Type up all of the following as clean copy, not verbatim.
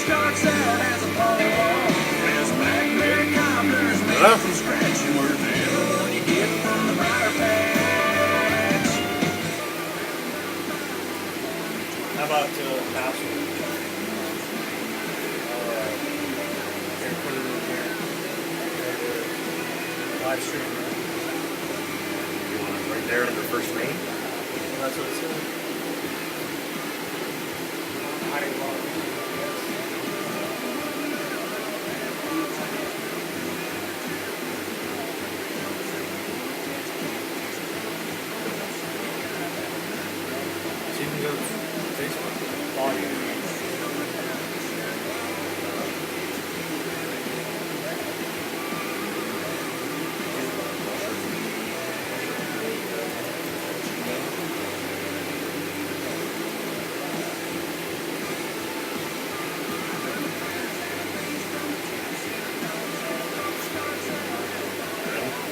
starts out as a poem. West blackberry cobblers made from scratch, and we're feeling what you get from the briar patch. How about password? Here, put it in here. Live stream. You want it right there under first name? That's what it says. Hiding log. So you can go to Facebook. Volume.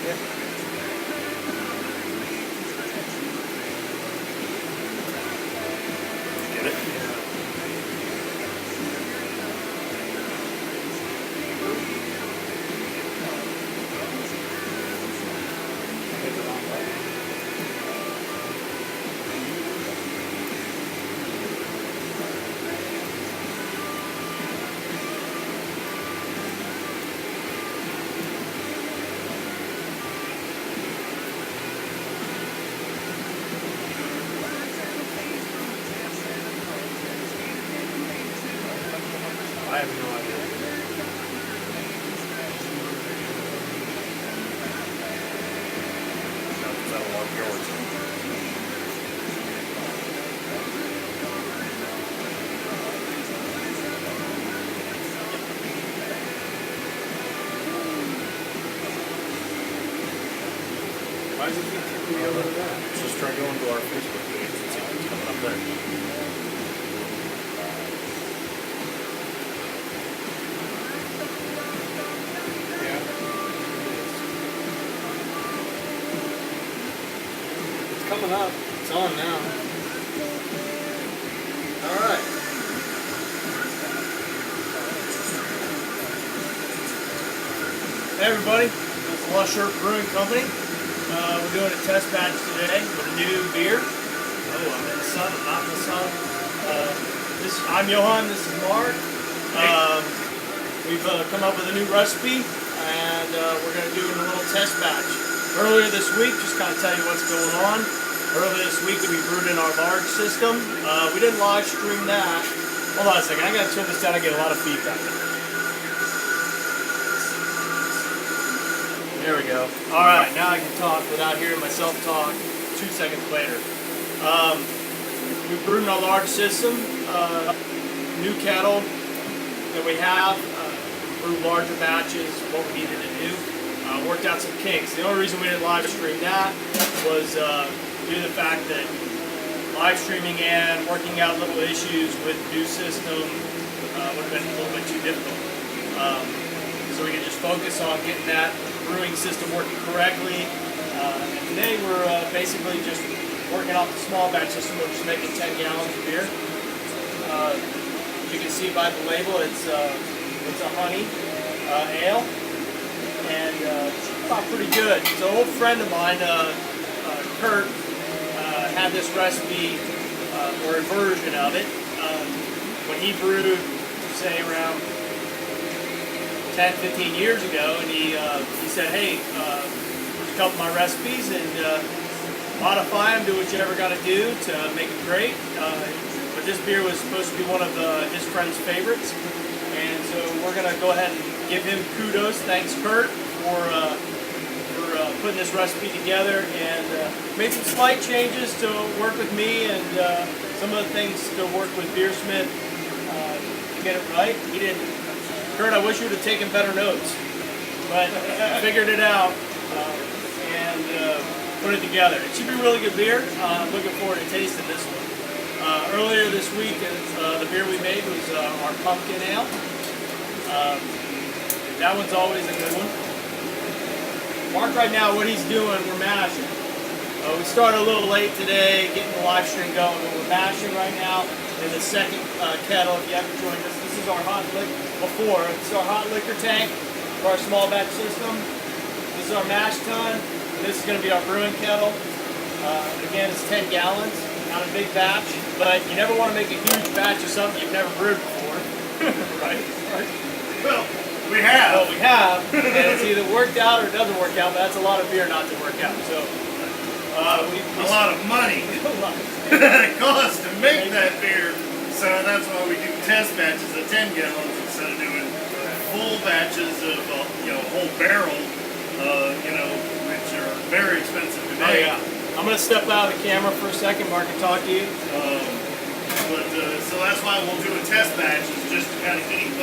Get it? I have no idea. No, because that'll log yours. Why does it keep kicking me over to that? Just try going to our Facebook page and see what's coming up there. Yeah. It's coming up. It's on now. Alright. Hey everybody, it's Lusher Brewing Company. We're doing a test batch today with a new beer. Oh, I'm in the sun, I'm not in the sun. I'm Johan, this is Mark. We've come up with a new recipe, and we're going to do a little test batch. Earlier this week, just kind of tell you what's going on. Earlier this week, we brewed in our large system. We didn't live stream that. Hold on a second, I got to turn this down, I get a lot of feedback. There we go. Alright, now I can talk without hearing myself talk 2 seconds later. We brewed in our large system, new kettle that we have, brewed larger batches, what we needed to do. Worked out some kinks. The only reason we didn't live stream that was due to the fact that live streaming and working out little issues with the new system would have been a little bit too difficult. So we could just focus on getting that brewing system working correctly. And today we're basically just working off the small batch system. We're just making 10 gallons of beer. You can see by the label it's a honey ale, and it's about pretty good. So an old friend of mine, Kurt, had this recipe or a version of it when he brewed, say around 10, 15 years ago, and he said, hey, here's a couple of my recipes, and modify them, do what you ever got to do to make it great. But this beer was supposed to be one of his friend's favorites, and so we're going to go ahead and give him kudos. Thanks, Kurt, for putting this recipe together, and made some slight changes to work with me, and some of the things to work with Beersmith to get it right. He didn't. Kurt, I wish you would have taken better notes, but figured it out and put it together. It should be really good beer. I'm looking forward to tasting this one. Earlier this week, the beer we made was our pumpkin ale. That one's always a good one. Mark, right now, what he's doing, we're mashing. We started a little late today, getting the live stream going, but we're mashing right now in the second kettle. If you haven't joined us, this is our hot This is our hot liquor tank for our small batch system. This is our mash tun. This is going to be our brewing kettle. Again, it's 10 gallons, not a big batch, but you never want to make a huge batch of something you've never brewed before, right? Well, we have. Well, we have, and it's either worked out or it doesn't work out, but that's a lot of beer not to work out. So, a lot of money it costs to make that beer, so that's why we do test batches of 10 gallons instead of doing full batches of whole barrel, which are very expensive to make. Oh, yeah. I'm going to step out of the camera for a second, Mark, and talk to you. So that's why we'll do a test batch, is just to kind of keep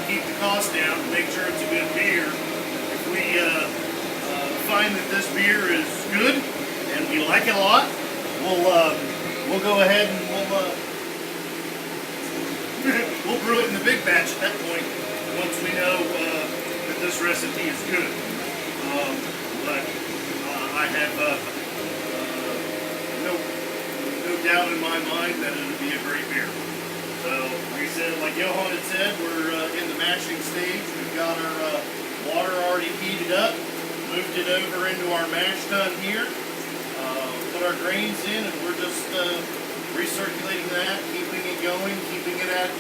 keep the cost down, make sure it's a good beer. If we find that this beer is good and we like it a lot, we'll go ahead and we'll brew it in the big batch at that point once we know that this recipe is good. But I have no doubt in my mind that it'll be a great beer. So, like I said, like Johan had said, we're in the mashing stage. We've got our water already heated up, moved it over into our mash tun here, put our grains in, and we're just recirculating that, keeping it going, keeping it at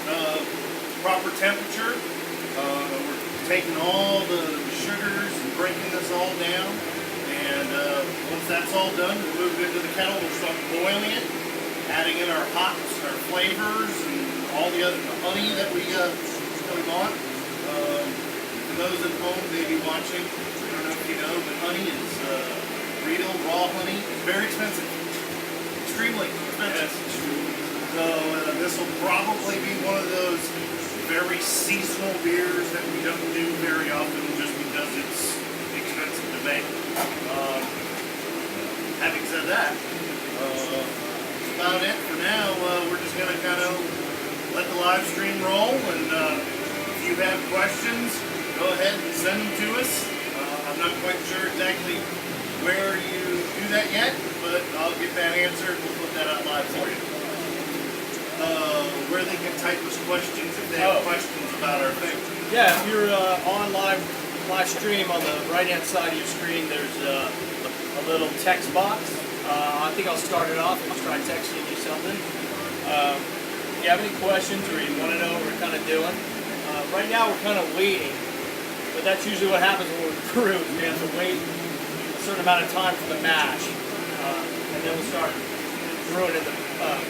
proper temperature. We're taking all the sugars and breaking this all down. And once that's all done, we'll move it into the kettle. We'll start boiling it, adding in our hops, our flavors, and all the other honey that we want. For those at home maybe watching, I don't know if you know, but honey is real raw honey. It's very expensive, extremely expensive. Yes. So this will probably be one of those very seasonal beers that we don't do very often, just because it's expensive to make. Having said that, that's about it for now. We're just going to kind of let the live stream roll, and if you have questions, go ahead and send them to us. I'm not quite sure exactly where you do that yet, but I'll get that answered. We'll put that out live for you. Where they can type us questions if they have questions about our thing. Yeah, if you're on live stream, on the right-hand side of your screen, there's a little text box. I think I'll start it off and try texting you something. If you have any questions or you want to know what we're kind of doing, right now we're kind of waiting, but that's usually what happens when we're brew. We have to wait a certain amount of time for the mash, and then we'll start brewing in the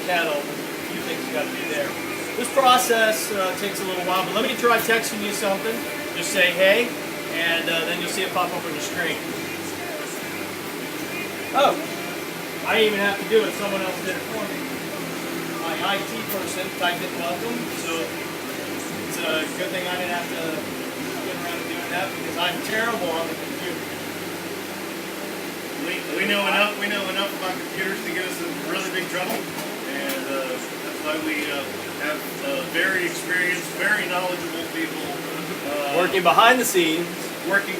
kettle. A few things got to be there. This process takes a little while, but let me try texting you something. Just say hey, and then you'll see it pop up on your screen. Oh, I didn't even have to do it. Someone else did it for me. My IT person typed in welcome, so it's a good thing I didn't have to get around to doing that because I'm terrible on the computer. We know enough about computers to get us in really big trouble, and that's why we have very experienced, very knowledgeable people Working behind the scenes. Working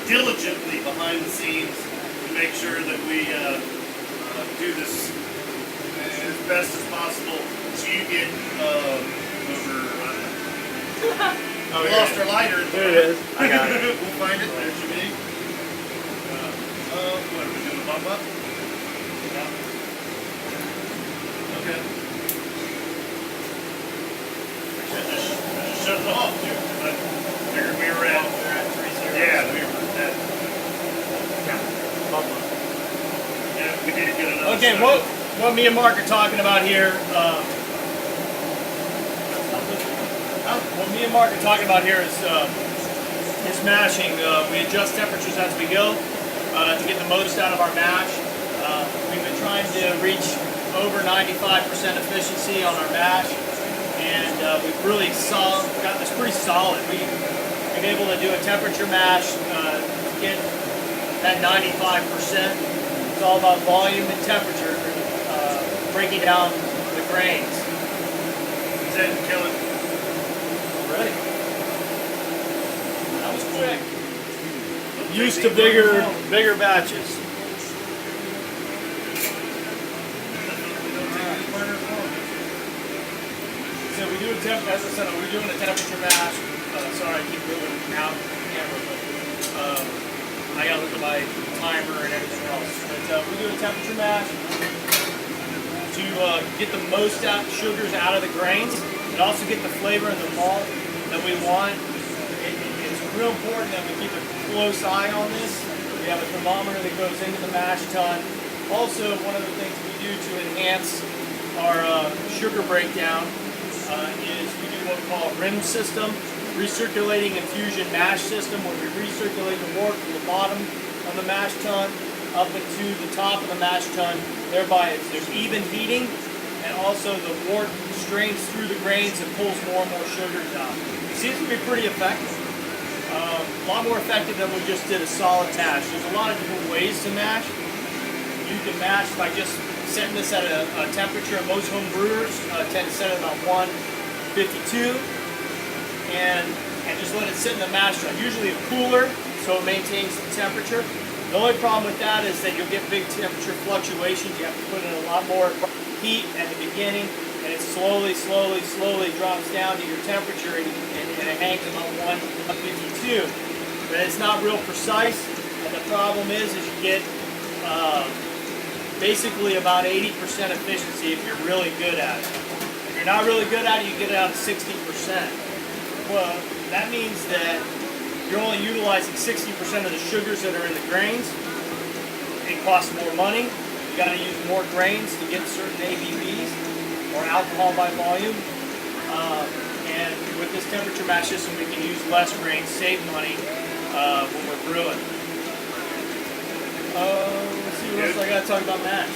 diligently behind the scenes to make sure that we do this as best as possible. So you get over. We lost our lighter. There it is. I got it. We'll find it. There should be. What are we doing? A bump up? Yeah. Okay. Just shut it off, dude. I figured we were at. Yeah, we were at. Bump up. Yeah, we did get another. Okay, what me and Mark are talking about here. What me and Mark are talking about here is mashing. We adjust temperatures as we go to get the most out of our mash. We've been trying to reach over 95% efficiency on our mash, and we've really got this pretty solid. We've been able to do a temperature mash to get that 95%. It's all about volume and temperature, breaking down the grains. Is that killing? Already. That was quick. Used to bigger batches. do a temp, as I said, we're doing a temperature mash. Sorry, I keep moving out the camera, but I gotta look at my timer and everything else. But we do a temperature mash to get the most out sugars out of the grains, and also get the flavor and the malt that we want. It's real important that we keep a close eye on this. We have a thermometer that goes into the mash tun. Also, one of the things we do to enhance our sugar breakdown is we do what we call a rim system, recirculating infusion mash system, where we recirculate the wort from the bottom of the mash tun up into the top of the mash tun. Thereby, there's even heating, and also the wort strains through the grains and pulls more and more sugars out. It seems to be pretty effective. A lot more effective than we just did a solid mash. There's a lot of different ways to mash. You can mash by just setting this at a temperature. Most home brewers tend to set it about 152 and just let it sit in the mash tun. Usually a cooler, so it maintains the temperature. The only problem with that is that you'll get big temperature fluctuations. You have to put in a lot more heat at the beginning, and it slowly drops down to your temperature, and it hangs about 152. But it's not real precise, and the problem is you get basically about 80% efficiency if you're really good at it. If you're not really good at it, you get it out of 60%. Well, that means that you're only utilizing 60% of the sugars that are in the grains. It costs more money. You got to use more grains to get certain ABVs or alcohol by volume. And with this temperature mash system, we can use less grains, save money when we're brewing. Let's see what else I got to talk about mash.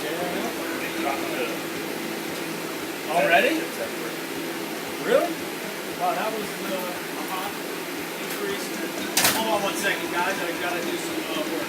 Already? Really? Wow, that was a hot increase. Hold on 1 second, guys. I got to do some work.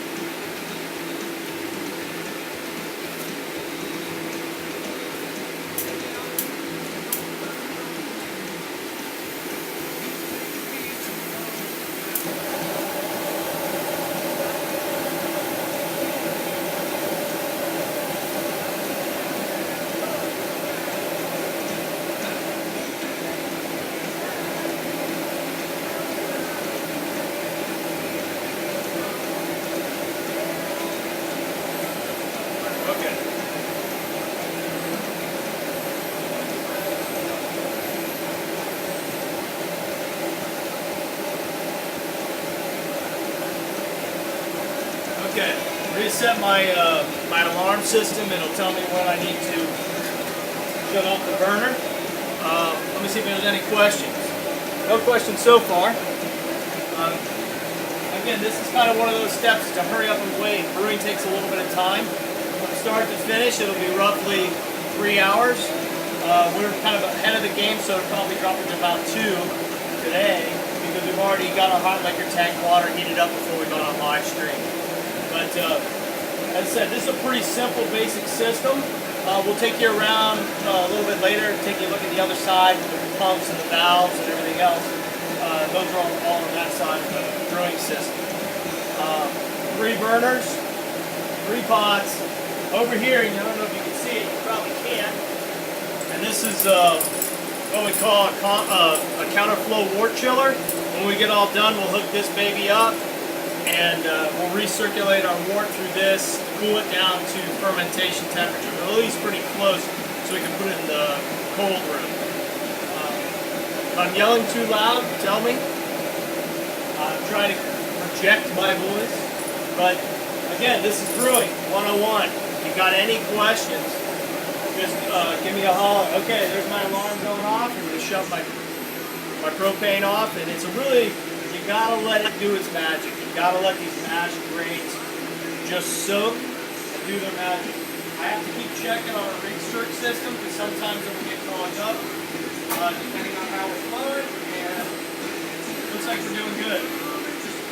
Okay, reset my my alarm system. It'll tell me when I need to shut off the burner. Let me see if there's any questions. No questions so far. Again, this is kind of one of those steps to hurry up and wait. Brewing takes a little bit of time. From start to finish, it'll be roughly 3 hours. We're kind of ahead of the game, so it'll probably drop into about 2 today, because we've already got our hot liquor tank water heated up before we go on live stream. But as I said, this is a pretty simple, basic system. We'll take you around a little bit later, take you a look at the other side with the pumps and the valves and everything else. Those are all on that side of the brewing system. 3 burners, 3 pots. Over here, I don't know if you can see it, you probably can't. And this is what we call a counterflow wort chiller. When we get all done, we'll hook this baby up, and we'll recirculate our wort through this, cool it down to fermentation temperature, but at least pretty close, so we can put it in the cold room. If I'm yelling too loud, tell me. I'm trying to project my voice, but again, this is Brewing 101. If you've got any questions, just give me a holler. Okay, there's my alarm going off. I'm going to shut my propane off, and it's a really, you gotta let it do its magic. You gotta let these mash grains just soak and do their magic. I have to keep checking our recirc system, because sometimes it will get clogged up, depending on how we're flowing, and it looks like we're doing good.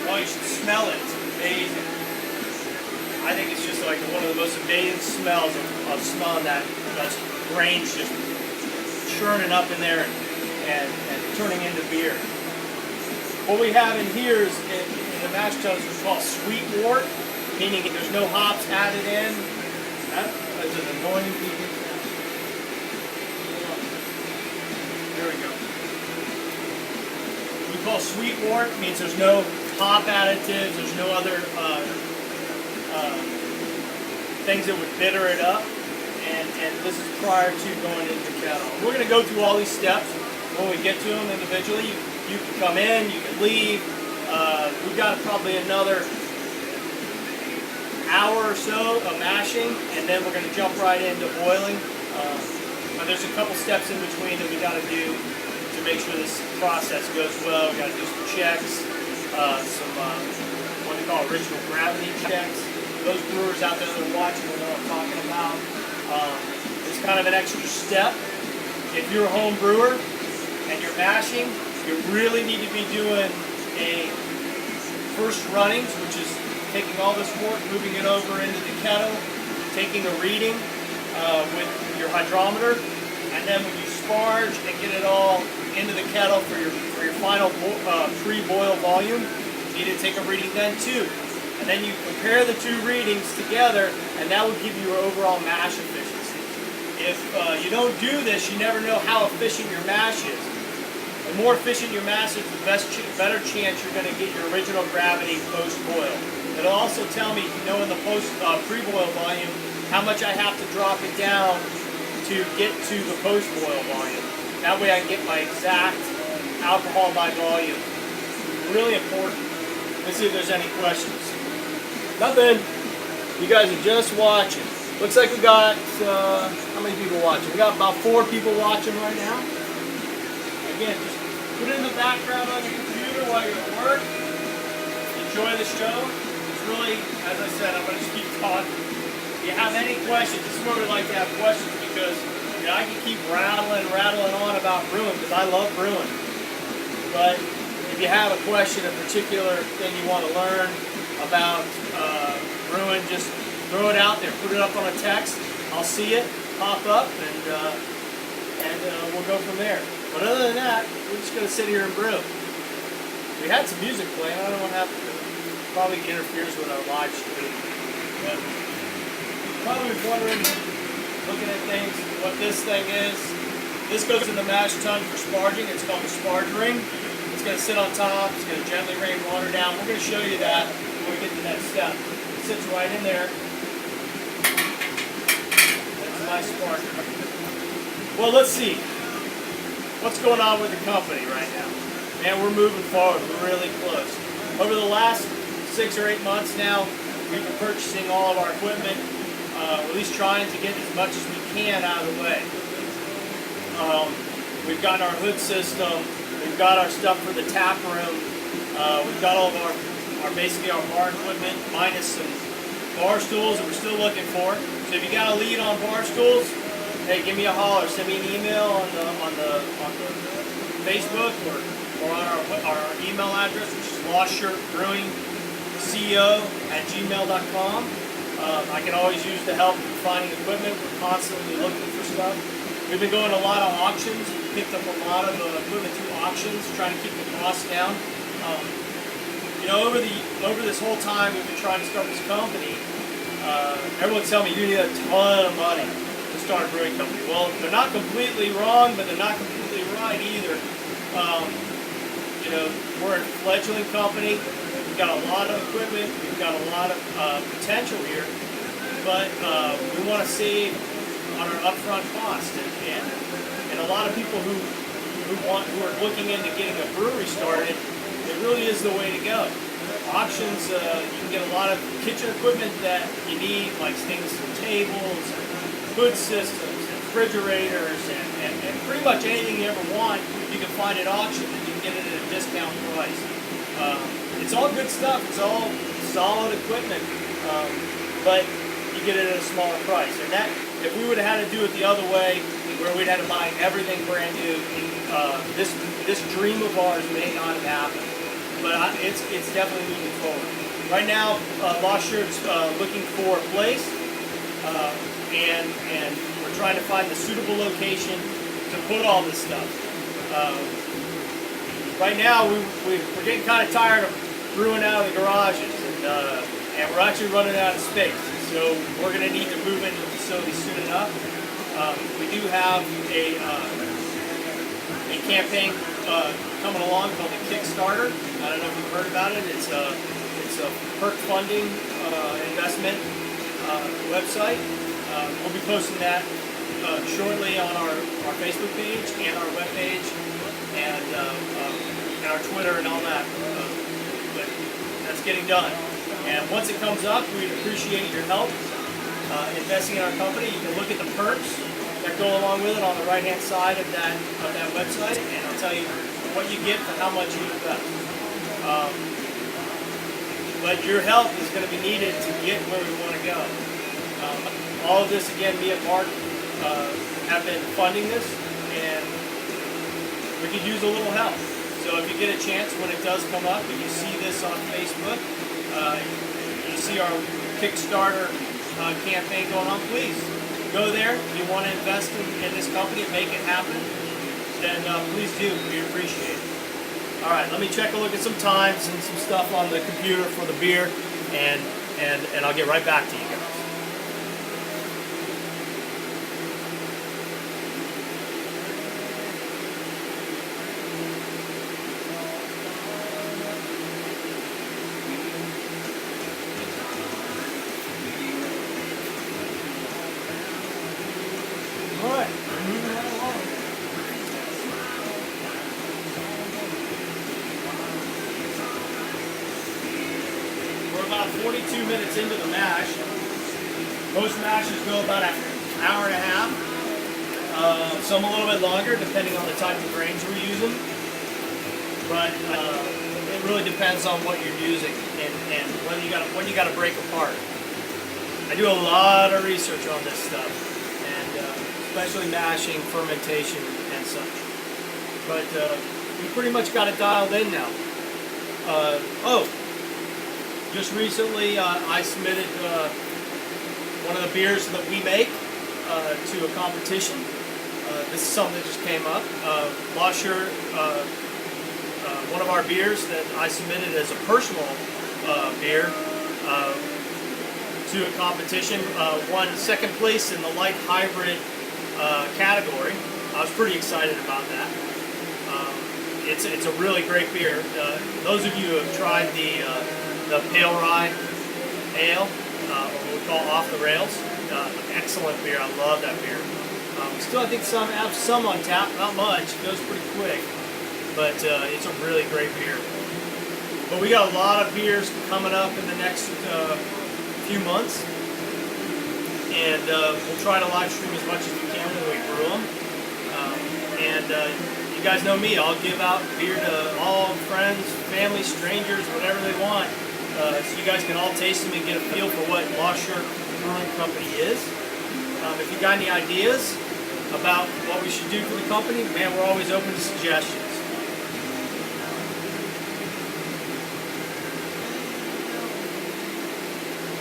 Oh, you should smell it. It's amazing. I think it's just like one of the most amazing smells of smelling that grains just churning up in there and turning into beer. What we have in here is in the mash tuns is called sweet wort, meaning there's no hops added in. That is an annoying beeping sound. There we go. call sweet wort. It means there's no hop additives, there's no other things that would bitter it up. And this is prior to going into the kettle. We're going to go through all these steps. When we get to them individually, you can come in, you can leave. We've got probably another hour or so of mashing, and then we're going to jump right into boiling. But there's a couple steps in between that we got to do to make sure this process goes well. We got to do some checks, some what they call original gravity checks. Those brewers out there that are watching will know what I'm talking about. It's kind of an extra step. If you're a home brewer and you're mashing, you really need to be doing a first runnings, which is taking all this wort, moving it over into the kettle, taking a reading with your hydrometer, and then when you sparge and get it all into the kettle for your final pre-boil volume, you need to take a reading then too. And then you compare the two readings together, and that will give you your overall mash efficiency. If you don't do this, you never know how efficient your mash is. The more efficient your mash is, the better chance you're going to get your original gravity post-boil. It'll also tell me, in the pre-boil volume, how much I have to drop it down to get to the post-boil volume. That way I can get my exact alcohol by volume. Really important. Let's see if there's any questions. Nothing. You guys are just watching. Looks like we got, how many people watching? We got about 4 people watching right now. Again, just put it in the background on your computer while you're at work. Enjoy the show. It's really, as I said, I'm going to just keep talking. If you have any questions, this is where we like to have questions, because I can keep rattling on about brewing, because I love brewing. But if you have a question, a particular thing you want to learn about brewing, just throw it out there. Put it up on a text. I'll see it pop up, and we'll go from there. But other than that, we're just going to sit here and brew. We had some music playing. I don't know what happened to it. Probably interferes with our live stream. But you're probably wondering, looking at things, what this thing is. This goes in the mash tun for sparging. It's called a sparge ring. It's going to sit on top. It's going to gently rain water down. We're going to show you that when we get to that step. It sits right in there. That's my sparger. Well, let's see. What's going on with the company right now? Man, we're moving forward. We're really close. Over the last 6 or 8 months now, we've been purchasing all of our equipment, at least trying to get as much as we can out of the way. We've got our hood system. We've got our stuff for the tap room. We've got all of our basically our bar equipment, minus some bar stools that we're still looking for. So if you got a lead on bar stools, hey, give me a holler. Send me an email on the Facebook or on our email address, which is lostshirtbrewingco@gmail.com. I can always use the help in finding equipment. We're constantly looking for stuff. We've been going to a lot of auctions. We picked up a lot of equipment through auctions, trying to keep the costs down. Over this whole time we've been trying to start this company, everyone's telling me you need a ton of money to start a brewing company. Well, they're not completely wrong, but they're not completely right either. We're a fledgling company. We've got a lot of equipment. We've got a lot of potential here, but we want to save on our upfront cost, and a lot of people who are looking into getting a brewery started, it really is the way to go. Auctions, you can get a lot of kitchen equipment that you need, like stainless steel tables, hood systems, and refrigerators, and pretty much anything you ever want, you can find at auction, and you can get it at a discount price. It's all good stuff. It's all solid equipment, but you get it at a smaller price. And that, if we would have had to do it the other way, where we'd had to buy everything brand new, this dream of ours may not have happened. But it's definitely moving forward. Right now, Lost Shirt's looking for a place, and we're trying to find the suitable location to put all this stuff. Right now, we're getting kind of tired of brewing out of the garages, and we're actually running out of space. So we're going to need to move into the facility soon enough. We do have a campaign coming along called the Kickstarter. I don't know if you've heard about it. It's a perk funding investment website. We'll be posting that shortly on our Facebook page and our web page and our Twitter and all that. But that's getting done. And once it comes up, we'd appreciate your help investing in our company. You can look at the perks that go along with it on the right-hand side of that website, and I'll tell you what you get for how much you invest. But your help is going to be needed to get where we want to go. All of this, again, me and Mark have been funding this, and we could use a little help. So if you get a chance when it does come up, and you see this on Facebook, you see our Kickstarter campaign going on, please go there. If you want to invest in this company and make it happen, then please do. We appreciate it. All right, let me check a look at some times and some stuff on the computer for the beer, and I'll get right back to you guys. All right, we're moving right along. We're about 42 minutes into the mash. Most mashes go about an hour and a half. Some a little bit longer, depending on the type of grains we're using. But it really depends on what you're using and when you got to break apart. I do a lot of research on this stuff, and especially mashing, fermentation, and such. But we pretty much got it dialed in now. Just recently I submitted one of the beers that we make to a competition. This is something that just came up. Losher, one of our beers that I submitted as a personal beer to a competition, won second place in the light hybrid category. I was pretty excited about that. It's a really great beer. Those of you who have tried the Pale Rye Ale, what we call Off the Rails, excellent beer. I love that beer. Still, I think have some on tap, not much. It goes pretty quick, but it's a really great beer. But we got a lot of beers coming up in the next few months, and we'll try to live stream as much as we can when we brew them. You guys know me, I'll give out beer to all friends, family, strangers, whatever they want, so you guys can all taste them and get a feel for what Losher Brewing Company is. If you got any ideas about what we should do for the company, man, we're always open to suggestions.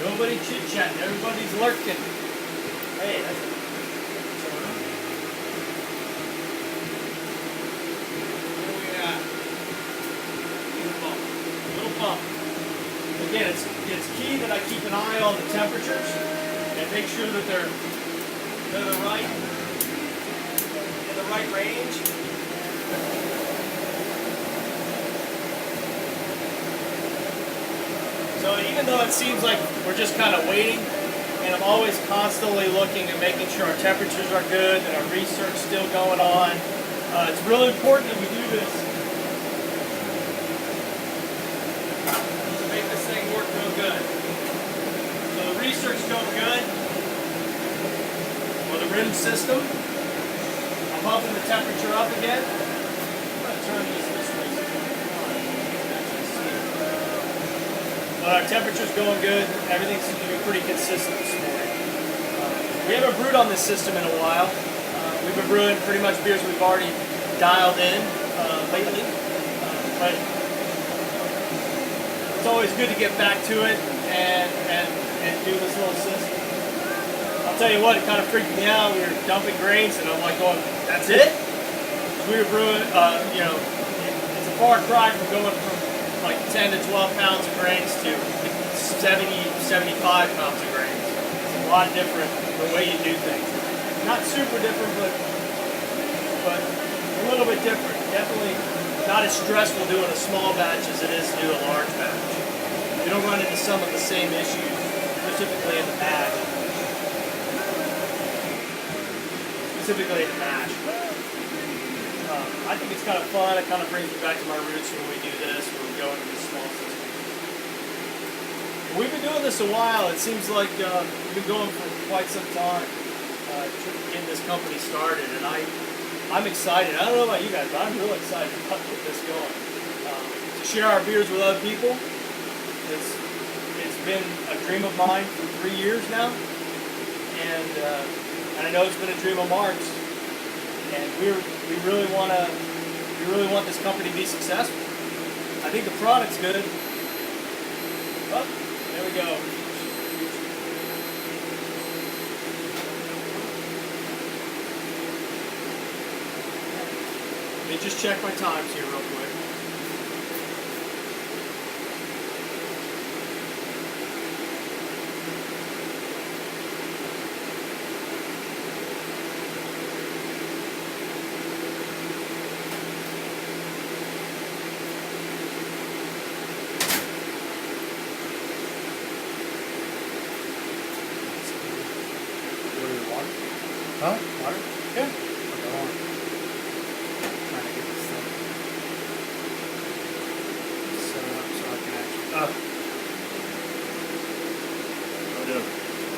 Nobody chit-chatting, everybody's lurking. Hey, that's a... What do we got? Little bump. Again, it's key that I keep an eye on the temperatures and make sure that they're in the right range. So even though it seems like we're just kind of waiting, and I'm always constantly looking and making sure our temperatures are good, that our research is still going on, it's really important that we do this to make this thing work real good. So the research is going good for the rim system. I'm bumping the temperature up again. I'm going to turn this way so you can actually see it. But our temperature's going good. Everything seems to be pretty consistent this morning. We haven't brewed on this system in a while. We've been brewing pretty much beers we've already dialed in lately. But it's always good to get back to it and do this little system. I'll tell you what, it kind of freaked me out. We were dumping grains and I'm like going, that's it? We were brewing, it's a far cry from going from like 10 to 12 pounds of grains to 70, 75 pounds of grains. It's a lot different the way you do things. Not super different, but a little bit different. definitely not as stressful doing a small batch as it is to do a large batch. You don't run into some of the same issues, specifically in the mash. I think it's kind of fun. It kind of brings me back to my roots when we do this, when we go into this small system. We've been doing this a while. It seems like we've been going for quite some time getting this company started, and I'm excited. I don't know about you guys, but I'm real excited about getting this going. To share our beers with other people, it's been a dream of mine for 3 years now, and I know it's been a dream of Mark's. And we really want this company to be successful. I think the product's good. Oh, there we go. Let me just check my times here real quick. Huh? Water? Yeah. Okay, hold on. Trying to get this thing set up so I can actually. How we doing?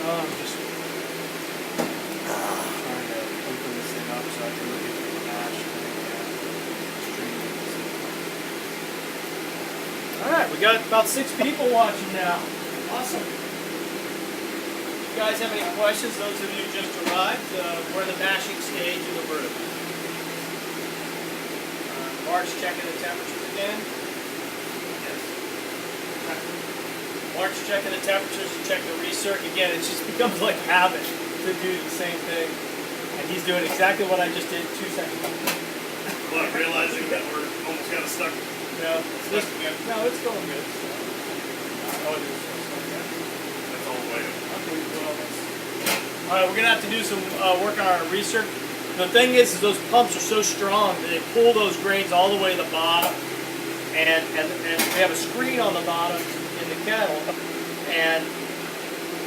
I'm just trying to open this thing up so I can look at the mash stream. All right, we got about 6 people watching now. Awesome. If you guys have any questions, those of you who just arrived, we're in the mashing stage of the brew. Mark's checking the temperatures again. Yes. Mark's checking the temperatures to check the recirc. Again, it just becomes like habit to do the same thing. And he's doing exactly what I just did 2 seconds ago. But realizing that we're almost kind of stuck. No, it's going good. Oh, it is. That's all the way up. Alright, we're going to have to do some work on our recirc. The thing is those pumps are so strong that they pull those grains all the way to the bottom. And we have a screen on the bottom in the kettle. And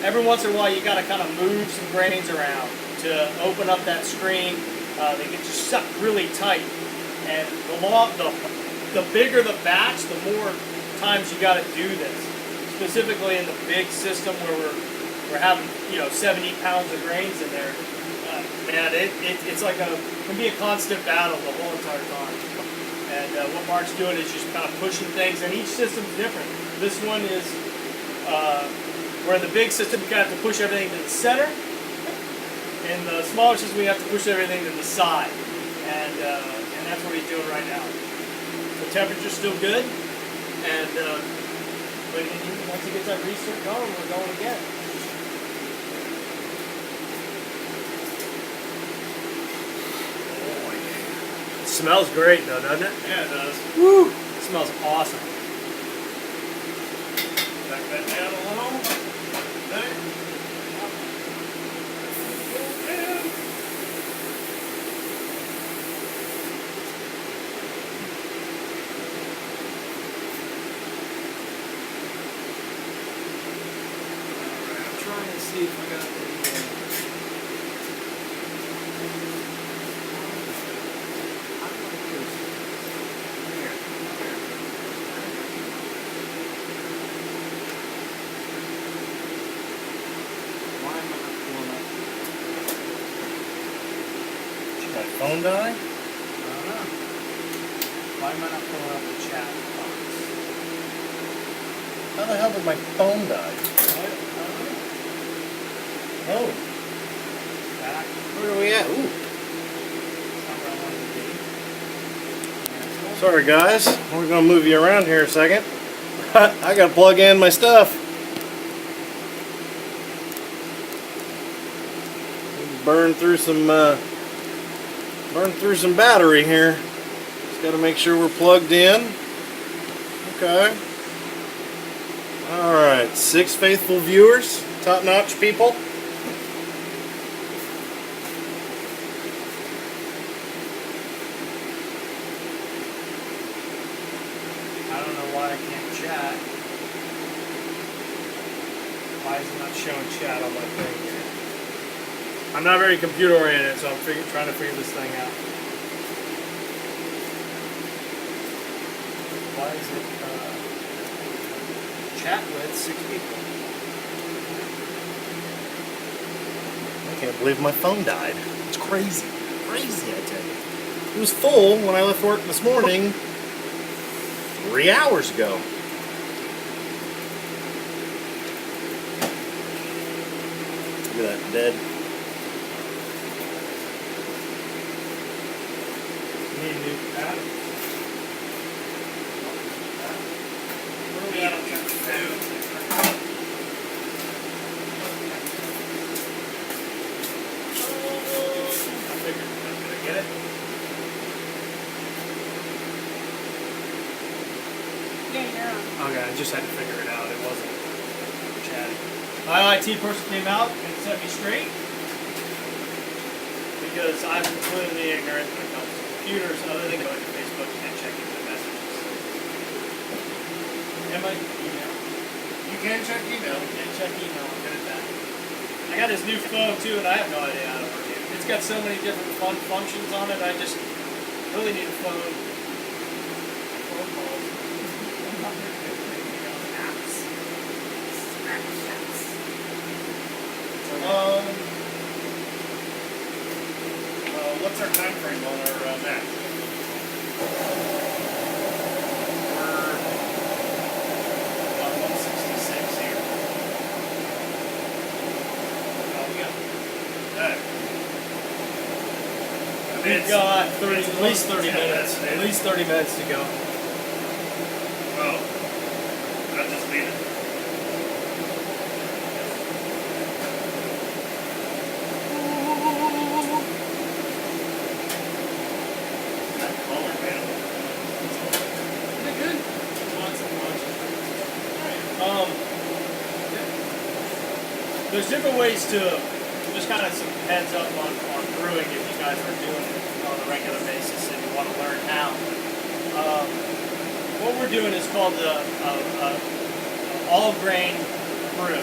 every once in a while you got to kind of move some grains around to open up that screen. They get just sucked really tight. And the bigger the batch, the more times you got to do this. Specifically in the big system where we're having 70 pounds of grains in there. Man, it's like can be a constant battle the whole entire time. And what Mark's doing is just kind of pushing things, and each system's different. This one is where in the big system you kind of have to push everything to the center. In the smaller system we have to push everything to the side, and that's what he's doing right now. The temperature's still good, and but once he gets that recirc going, we're going again. It smells great though, doesn't it? Yeah, it does. Woo! It smells awesome. Back that down a little. Okay. I'm trying to see if I got the My phone die? I don't know. Why am I not pulling up the chat box? How the hell did my phone die? Oh. Back. Where are we at? Ooh. Somewhere I wanted to be. Sorry guys, we're gonna move you around here a second. I gotta plug in my stuff. Burn through some battery here. Just gotta make sure we're plugged in. Okay. Alright, 6 faithful viewers, top-notch people. don't know why I can't chat. Why is it not showing chat on my thing here? I'm not very computer oriented, so I'm trying to figure this thing out. Why is it chat with 6 people? I can't believe my phone died. It's crazy. Crazy, I tell you. It was full when I left work this morning 3 hours ago. Look at that dead. Need a new battery. Where are we at on Did I get it? Yeah, you're on. Okay, I just had to figure it out. It wasn't chatty. My IT person came out and set me straight because I'm completely ignorant when it comes to computers other than going to Facebook and checking the messages. And my email. You can check email. I can't check email. I'm good at that. I got this new phone too, and I have no idea how to work it. It's got so many different fun functions on it. I just really need a phone. Phone calls. Apps. Snapchats. What's our time frame on our match? We're on 166 here. Oh, we got. Hey. We've got 30, at least 30 minutes. At least 30 minutes to go. Well, I'll just leave it. That color, man. Isn't it good? Lots of there's different ways to just kind of some heads up on brewing if you guys are doing it on a regular basis and you want to learn how. What we're doing is called the all grain brew.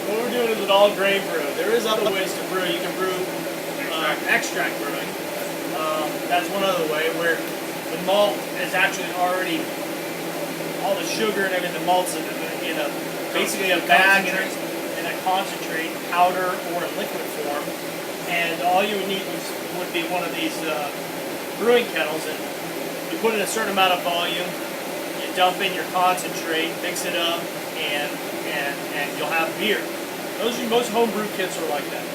What we're doing is an all grain brew. There is other ways to brew. You can brew extract brewing. That's one other way where the malt is actually already all the sugar and everything. The malt's in a basically a bag in a concentrate, powder, or a liquid form, and all you would need would be one of these brewing kettles, and you put in a certain amount of volume, you dump in your concentrate, mix it up, and you'll have beer. Most homebrew kits are like that.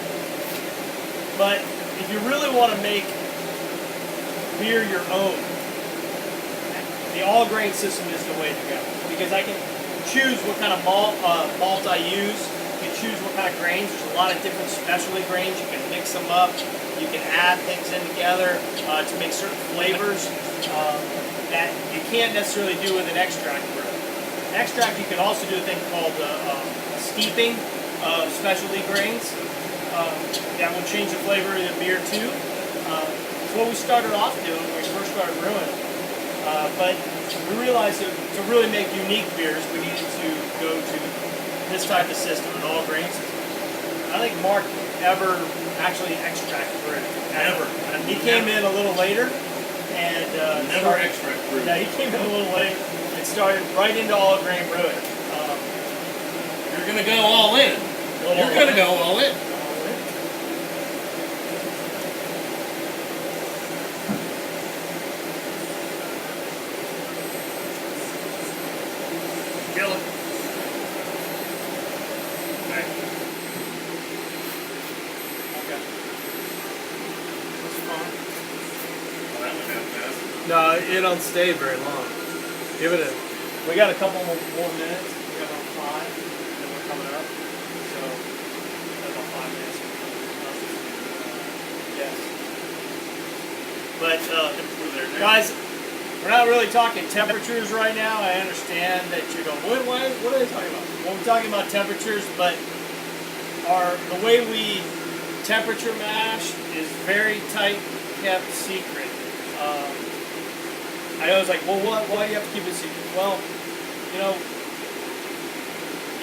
But if you really want to make beer your own, the all grain system is the way to go, because I can choose what kind of malt I use. You can choose what kind of grains. There's a lot of different specialty grains. You can mix them up. You can add things in together to make certain flavors that you can't necessarily do with an extract brew. An extract, you can also do a thing called steeping of specialty grains that will change the flavor of the beer too. It's what we started off doing when we first started brewing. But we realized that to really make unique beers, we needed to go to this type of system, an all grain system. I think Mark ever actually extract brewed. Never. He came in a little later, and Never extract brew. yeah, he came in a little later and started right into all grain brewing. You're gonna go all in. You're gonna go all in. Kill it. Okay. Okay. That's fine. Well, that went down fast. No, it don't stay very long. Give it a. We got a couple more minutes. We got about 5, and then we're coming up. So about 5 minutes. Yes. But guys, we're not really talking temperatures right now. I understand that you're going, what are they talking about? Well, we're talking about temperatures, but the way we temperature mash is very tight kept secret. I know it's like, well, why do you have to keep it secret? Well, you know,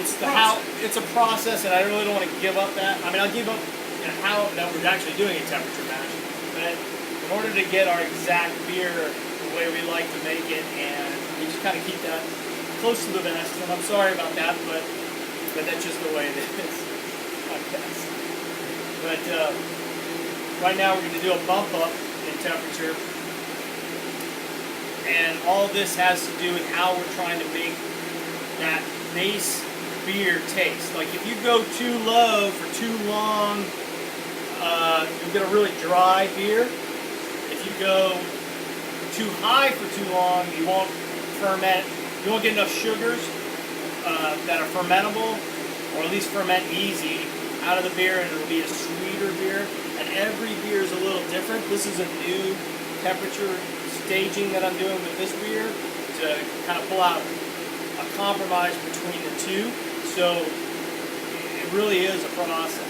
it's a process, and I really don't want to give up that. I mean, I'll give up how that we're actually doing a temperature match, but in order to get our exact beer the way we like to make it, and we just kind of keep that close to the best. And I'm sorry about that, but that's just the way it is. I guess. But right now we're going to do a bump up in temperature, and all this has to do with how we're trying to make that base beer taste. Like if you go too low for too long, you get a really dry beer. If you go too high for too long, you won't ferment. You won't get enough sugars that are fermentable, or at least ferment easy out of the beer, and it'll be a sweeter beer. And every beer is a little different. This is a new temperature staging that I'm doing with this beer to kind of pull out a compromise between the two. So it really is a process.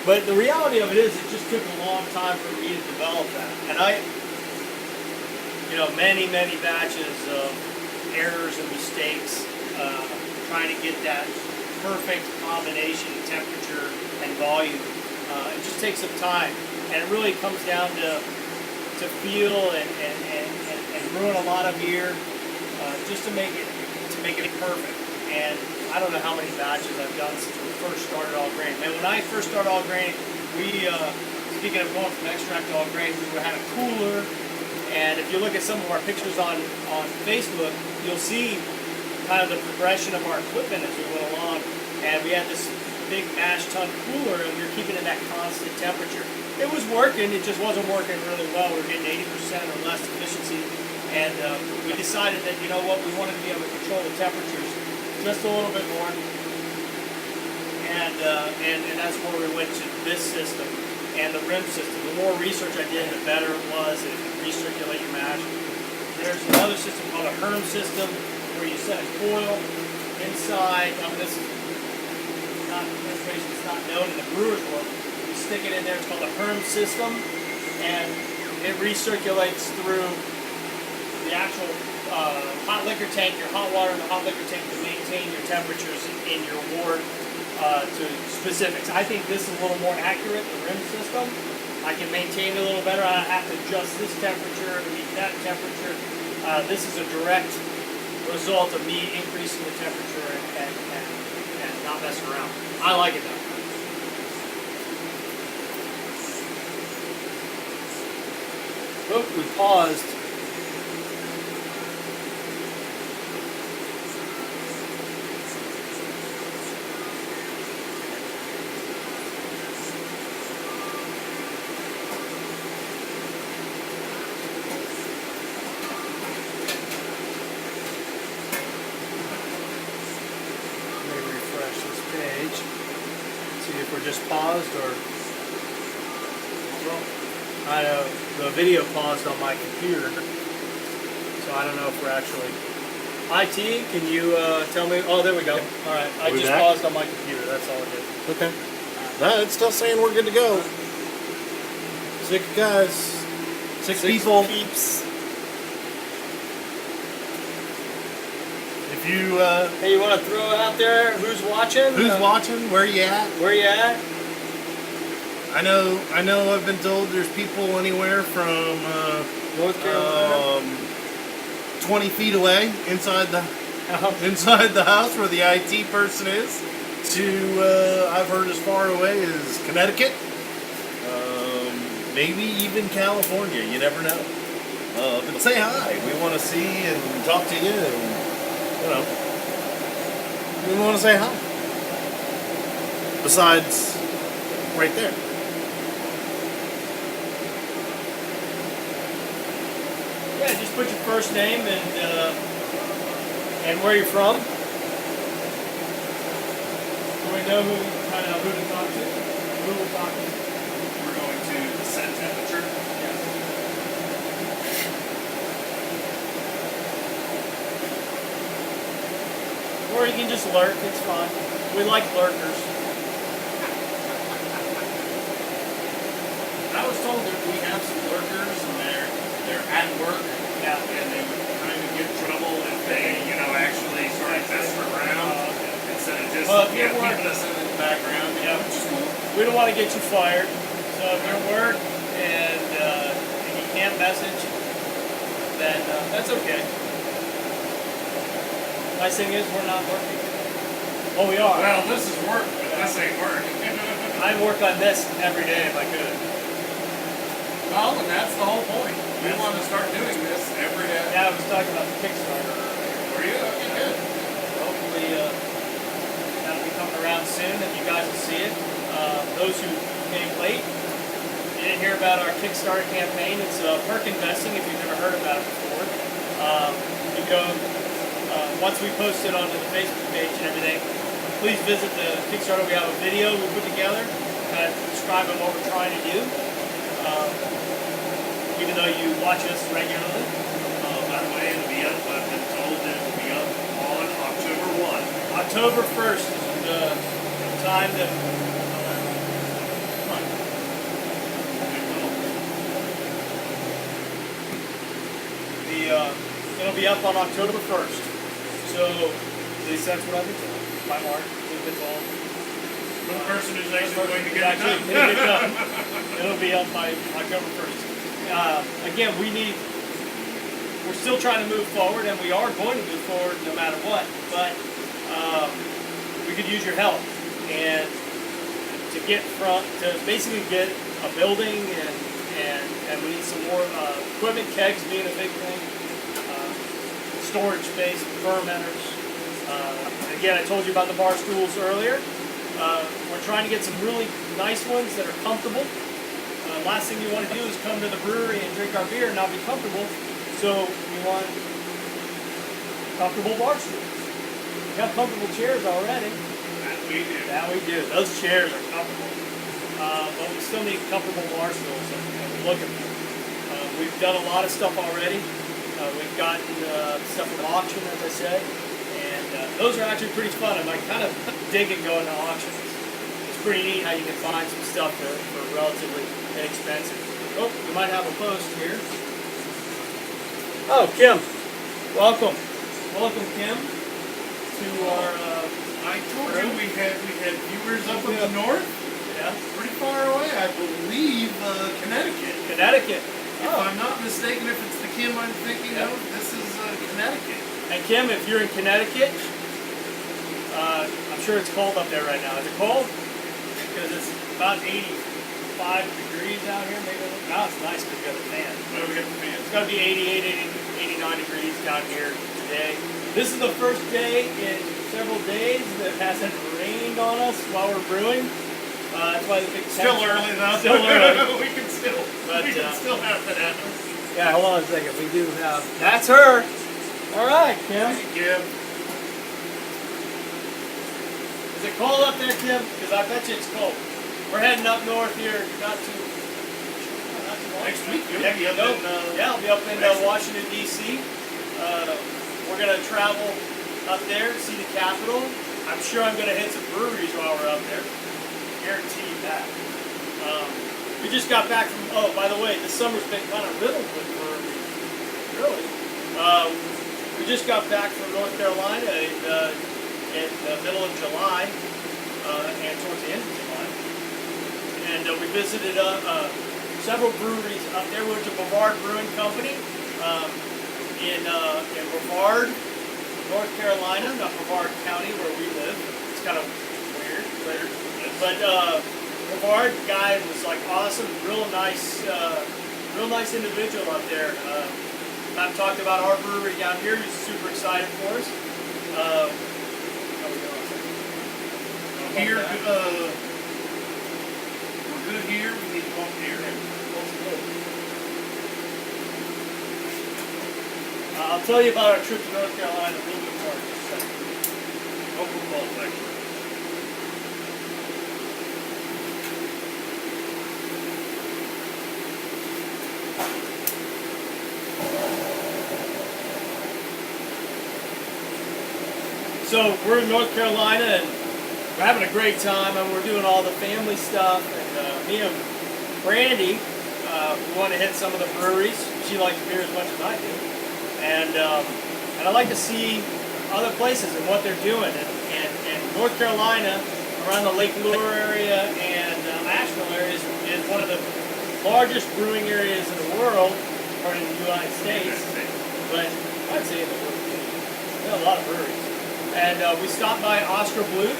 But the reality of it is, it just took a long time for me to develop that. And many batches of errors and mistakes, trying to get that perfect combination of temperature and volume. It just takes some time, and it really comes down to feel and brewing a lot of beer, just to make it perfect. And I don't know how many batches I've done since we first started all grain. And when I first started all grain, we speaking of going from extract to all grain, we had a cooler. And if you look at some of our pictures on Facebook, you'll see kind of the progression of our equipment as we went along. And we had this big mash tun cooler, and we were keeping it at constant temperature. It was working, it just wasn't working really well. We were getting 80% or less efficiency. And we decided that, you know what, we wanted to be able to control the temperatures just a little bit more. And that's where we went to this system and the rim system. The more research I did, the better it was. It could recirculate your mash. There's another system called a Herm system, where you set a coil inside. This is not information that's not known in the brewer's world. You stick it in there. It's called a Herm system, and it recirculates through the actual hot liquor tank, your hot water in the hot liquor tank, to maintain your temperatures in your wort to specifics. I think this is a little more accurate, the rim system. I can maintain it a little better. I have to adjust this temperature to meet that temperature. This is a direct result of me increasing the temperature and not messing around. I like it though. Oh, we paused. Just paused, or I know the video paused on my computer, so I don't know if we're actually. IT, can you tell me? Oh, there we go. All right, I just paused on my computer. That's all it did. Okay. No, it's still saying we're good to go. 6 guys, 6 people. Peeps. If you Hey, you want to throw it out there? Who's watching? who's watching? Where you at? Where you at? I know. I've been told there's people anywhere from North Carolina. 20 feet away inside the house where the IT person is, to I've heard as far away as Connecticut, maybe even California. You never know. But say hi. We want to see and talk to you, and we want to say hi. Besides, right there. Yeah, just put your first name and where you're from. Do we know who to talk to? Who we're talking to? We're going to set temperature. Yes. Or you can just lurk, it's fun. We like lurkers. I was told that we have some lurkers and they're at work. Yeah. And they would kind of get in trouble if they, actually started messing around instead of just keeping us in the background. Yeah. Which is cool. We don't want to get you fired. So if you're at work and you can't message, then that's okay. Nice thing is we're not working. Oh, we are. Well, this is work, but this ain't work. I'd work on this every day if I could. Well, and that's the whole point. We want to start doing this every day. Yeah, I was talking about the Kickstarter earlier. Were you? Okay, good. Hopefully that'll be coming around soon and you guys will see it. Those who came late, you didn't hear about our Kickstarter campaign. It's perk investing if you've never heard about it before. You go, once we post it onto the Facebook page and everything, please visit the Kickstarter. We have a video we put together kind of describing what we're trying to do. Even though you watch us regularly. By the way, it'll be up. I've been told that it'll be up on October 1. October 1st is the time that it'll be up on October 1st. So at least that's what I've been told by Mark. We've been told. The person who's actually going to get it Actually, done. get it done. It'll be up by October 1st. Again, we're still trying to move forward, and we are going to move forward no matter what, but we could use your help. And to basically get a building, and we need some more equipment, kegs being a big thing, storage space, fermenters. Again, I told you about the bar stools earlier. We're trying to get some really nice ones that are comfortable. Last thing you want to do is come to the brewery and drink our beer and not be comfortable. So we want comfortable bar stools. We have comfortable chairs already. That we do. Those chairs are comfortable. But we still need comfortable bar stools and we're looking for them. We've done a lot of stuff already. We've gotten stuff from auction, as I said. And those are actually pretty fun. I'm kind of digging going to auctions. It's pretty neat how you can find some stuff for relatively inexpensive. Oh, we might have a post here. Oh, Kim. Welcome. Welcome, Kim, to our... I told you we had viewers up in the north. Yeah. Pretty far away, I believe, Connecticut. Connecticut. If I'm not mistaken, if it's the Kim I'm thinking of, this is Connecticut. And Kim, if you're in Connecticut, I'm sure it's cold up there right now. Is it cold? Because it's about 85 degrees out here. Maybe now it's nice because we got the fan. Well, we got the fans. It's got to be 88, 89 degrees down here today. This is the first day in several days that hasn't rained on us while we're brewing. That's why the big Still early though. Still early. we can still have that happen. Yeah, hold on a second. We do have. That's her. All right, Kim. Kim. Is it cold up there, Kim? Because I bet you it's cold. We're heading up north here. Not too long. Next week, you'll Yeah, be up no, in, I'll be up in Washington, D.C. We're going to travel up there, see the Capitol. I'm sure I'm going to hit some breweries while we're up there. Guaranteed that. We just got back from, oh, by the way, this summer's been kind of riddled with breweries. Really. We just got back from North Carolina in the middle of July, and towards the end of July. And we visited several breweries up there. We went to Brevard Brewing Company in Brevard, North Carolina, not Brevard County where we live. It's kind of weird. But Brevard guy was like awesome, real nice individual up there. I've talked about our brewery down here. He's super excited for us. How we doing? Here, we're good here. We need to go up here. I'll tell you about our trip to North Carolina a little bit more in just a second. Football section. So we're in North Carolina and we're having a great time, and we're doing all the family stuff. And me and Brandy, we want to hit some of the breweries. She likes beer as much as I do, and I like to see other places and what they're doing. And North Carolina, around the Lake Lure area and Asheville area, is one of the largest brewing areas in the world, or in the United States. But I'd say in the world, there are a lot of breweries. And we stopped by Oscar Blues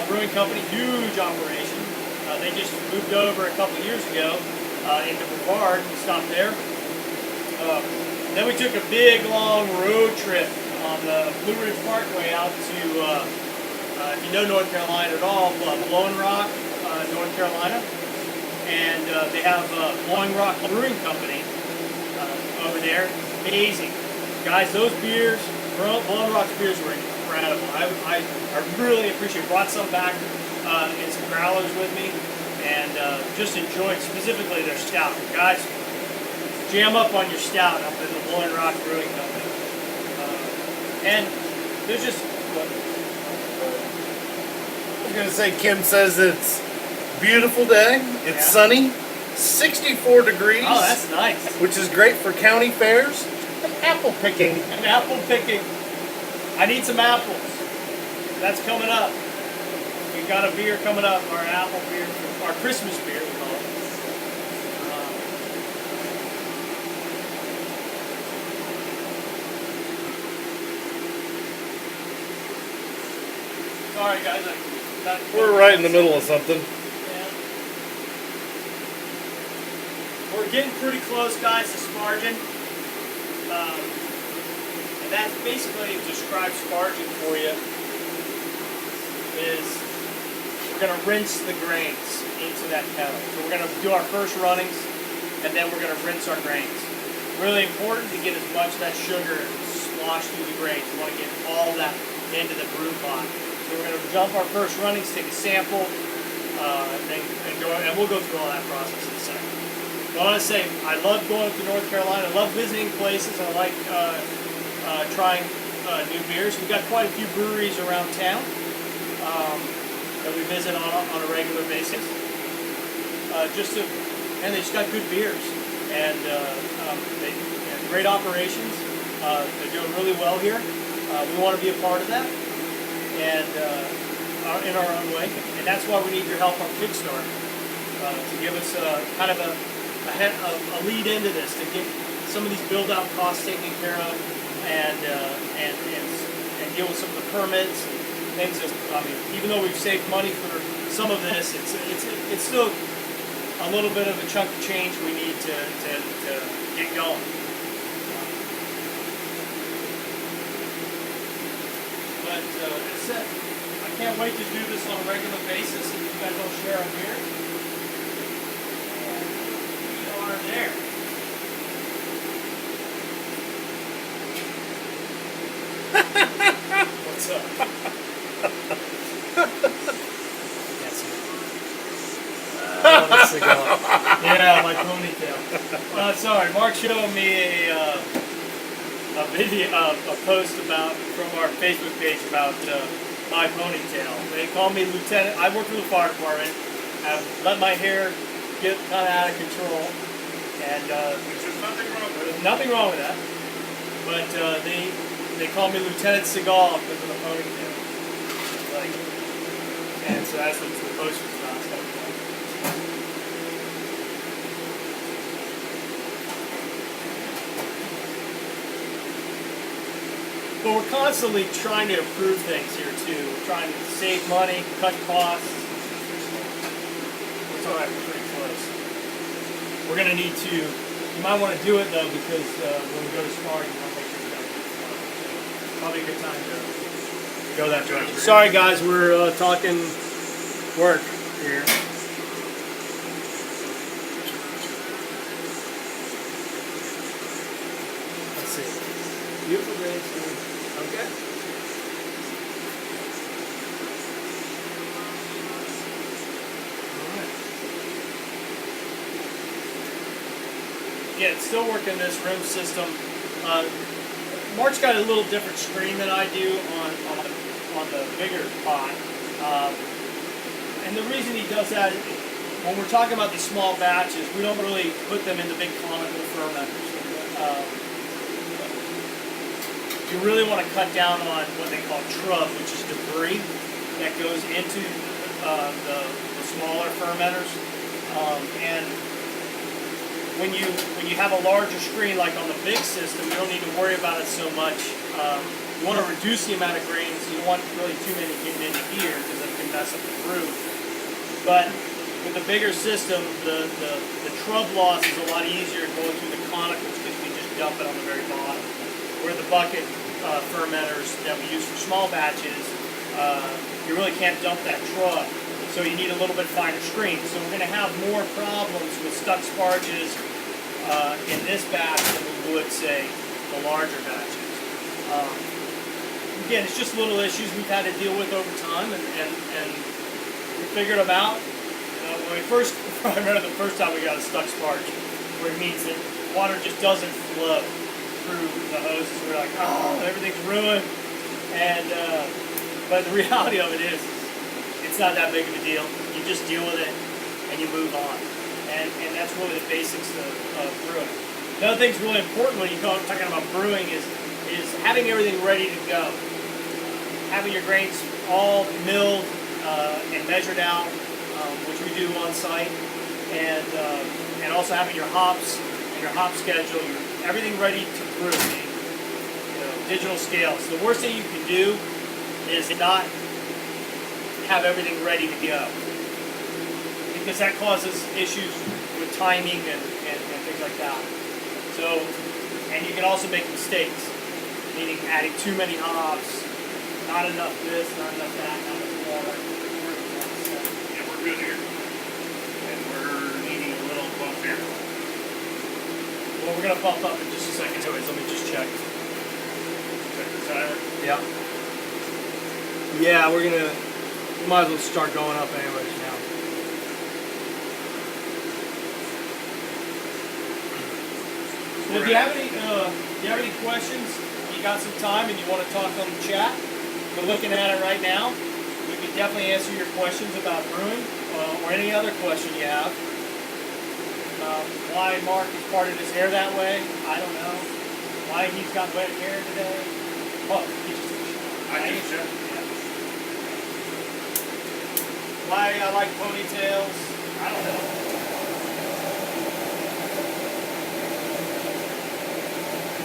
Brewing Company, huge operation. They just moved over a couple of years ago into Brevard. We stopped there. Then we took a big, long road trip on the Blue Ridge Parkway out to, if you know North Carolina at all, Blowing Rock, North Carolina. And they have Blowing Rock Brewing Company over there. Amazing. Guys, those beers, Blowing Rock's beers were incredible. I really appreciate it. Brought some back and some growlers with me, and just enjoyed specifically their stout. Guys, jam up on your stout up in the Blowing Rock Brewing Company. And there's just... I was going to say, Kim says it's a beautiful day. It's sunny, 64 degrees. Oh, that's nice. Which is great for county fairs and apple picking. And apple picking. I need some apples. That's coming up. We've got a beer coming up, our apple beer, our Christmas beer, we call it. Sorry guys, We're right in the middle of something. Yeah. We're getting pretty close, guys, to sparging. And that basically describes sparging for you. Is we're going to rinse the grains into that kettle. So we're going to do our first runnings, and then we're going to rinse our grains. Really important to get as much of that sugar sloshed through the grains. You want to get all that into the brew pot. So we're going to jump our first runnings, take a sample, and we'll go through all that process in a second. But I want to say, I love going to North Carolina. I love visiting places. I like trying new beers. We've got quite a few breweries around town that we visit on a regular basis. And they just got good beers. And they have great operations. They're doing really well here. We want to be a part of that. And in our own way, and that's why we need your help on Kickstarter to give us kind of a lead into this, to get some of these build-out costs taken care of, and deal with some of the permits and things. That, I mean, even though we've saved money for some of this, it's still a little bit of a chunk of change we need to get going. But as I said, I can't wait to do this on a regular basis if you guys don't share a beer. And we are there. What's up? That's it. Yeah, my ponytail. Sorry, Mark showed me a video, a post from our Facebook page about my ponytail. They call me Lieutenant. I work for the fire department. I've let my hair get kind of out of control, and Which is nothing wrong with it. nothing wrong with that. But they call me Lieutenant Seagal because of the ponytail. Like, and so that's what the post was about. But we're constantly trying to improve things here too. We're trying to save money, cut costs. It's all right, we're pretty close. We're going to need to, you might want to do it though, because when we go to spar, you want to make sure you don't get flooded. Probably a good time to go that direction. Sorry guys, we're talking work here. Let's see. Beautiful day, Steve. Okay. Alright. Yeah, it's still working this room system. Mark's got a little different screen than I do on the bigger pot. And the reason he does that, when we're talking about these small batches, we don't really put them in the big conical fermenters. You really want to cut down on what they call trub, which is debris that goes into the smaller fermenters. And when you have a larger screen, like on the big system, you don't need to worry about it so much. You want to reduce the amount of grains. You don't want really too many getting into here because it can mess up the brew. But with the bigger system, the trub loss is a lot easier going through the conicals because you can just dump it on the very bottom. Where the bucket fermenters that we use for small batches, you really can't dump that trub. So you need a little bit finer screen. So we're going to have more problems with stuck sparges in this batch than we would, say, the larger batches. Again, it's just little issues we've had to deal with over time, and we figured them out. When we first, I remember the first time we got a stuck sparge, where it means that water just doesn't flow through the hoses. We're like, oh, everything's ruined. And but the reality of it is, it's not that big of a deal. You just deal with it and you move on. And that's really the basics of brewing. Another thing's really important when you're talking about brewing is having everything ready to go. Having your grains all milled and measured out, which we do on site, and also having your hops and your hop schedule, everything ready to brew. Digital scales. The worst thing you can do is not have everything ready to go, because that causes issues with timing and things like that. So, and you can also make mistakes, meaning adding too many hops, not enough this, not enough that, not enough water. Yeah, we're good here. And we're needing a little bump here. Well, we're gonna bump up in just a second. Anyways, let me just check. Check the timer. Yeah. Yeah, we might as well start going up anyways now. So if you have any questions, you got some time and you want to talk on the chat, we're looking at it right now. We can definitely answer your questions about brewing or any other question you have. Why Mark has parted his hair that way, I don't know. Why he's got wet hair today. Oh, he just took a shower. I think so. Yeah. Why I like ponytails, I don't know.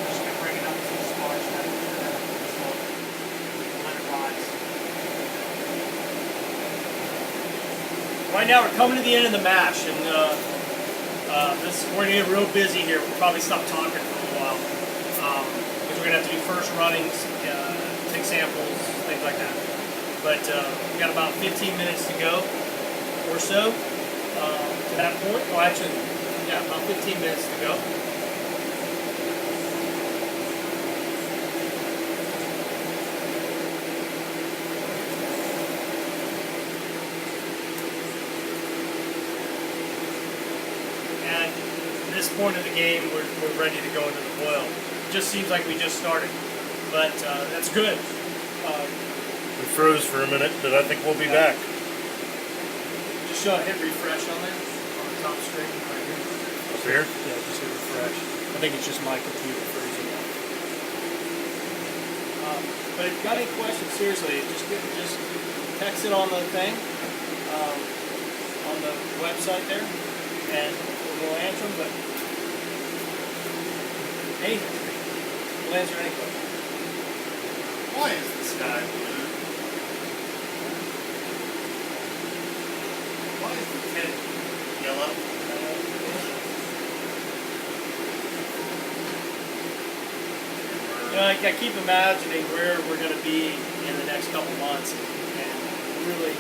Just gonna bring it up to the sparge now. Let it rise. Right now we're coming to the end of the mash, and we're gonna get real busy here. We'll probably stop talking for a little while because we're gonna have to do first runnings, take samples, things like that. But we got about 15 minutes to go or so to that point. Well, actually, yeah, about 15 minutes to go. And at this point of the game, we're ready to go into the boil. It just seems like we just started, but that's good. We froze for a minute, but I think we'll be back. Just hit refresh on there, on the top screen right here. Up here? Yeah, just hit refresh. I think it's just my computer freezing up. But if you got any questions, seriously, just text it on the thing, on the website there, and we'll answer them. But anything, we'll answer any question. Why is the sky blue? Why is the tent yellow? I keep imagining where we're going to be in the next couple months, and really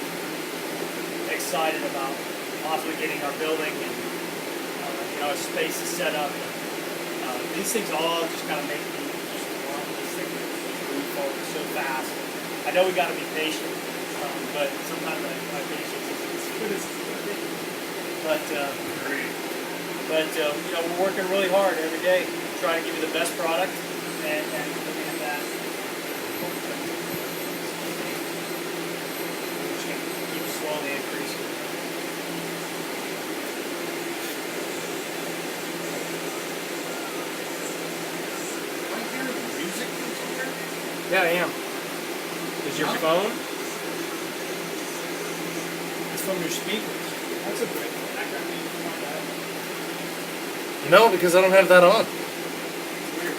excited about possibly getting our building and our space is set up. These things all just kind of make me just want this thing to move forward so fast. I know we got to be patient, but sometimes my patience isn't as good as it could be. But we're working really hard every day, trying to give you the best product and Keep slowly increasing. I hear the music from here. Yeah, I am. Is your phone? It's from your speakers. That's a great background music. No, because I don't have that on. It's weird.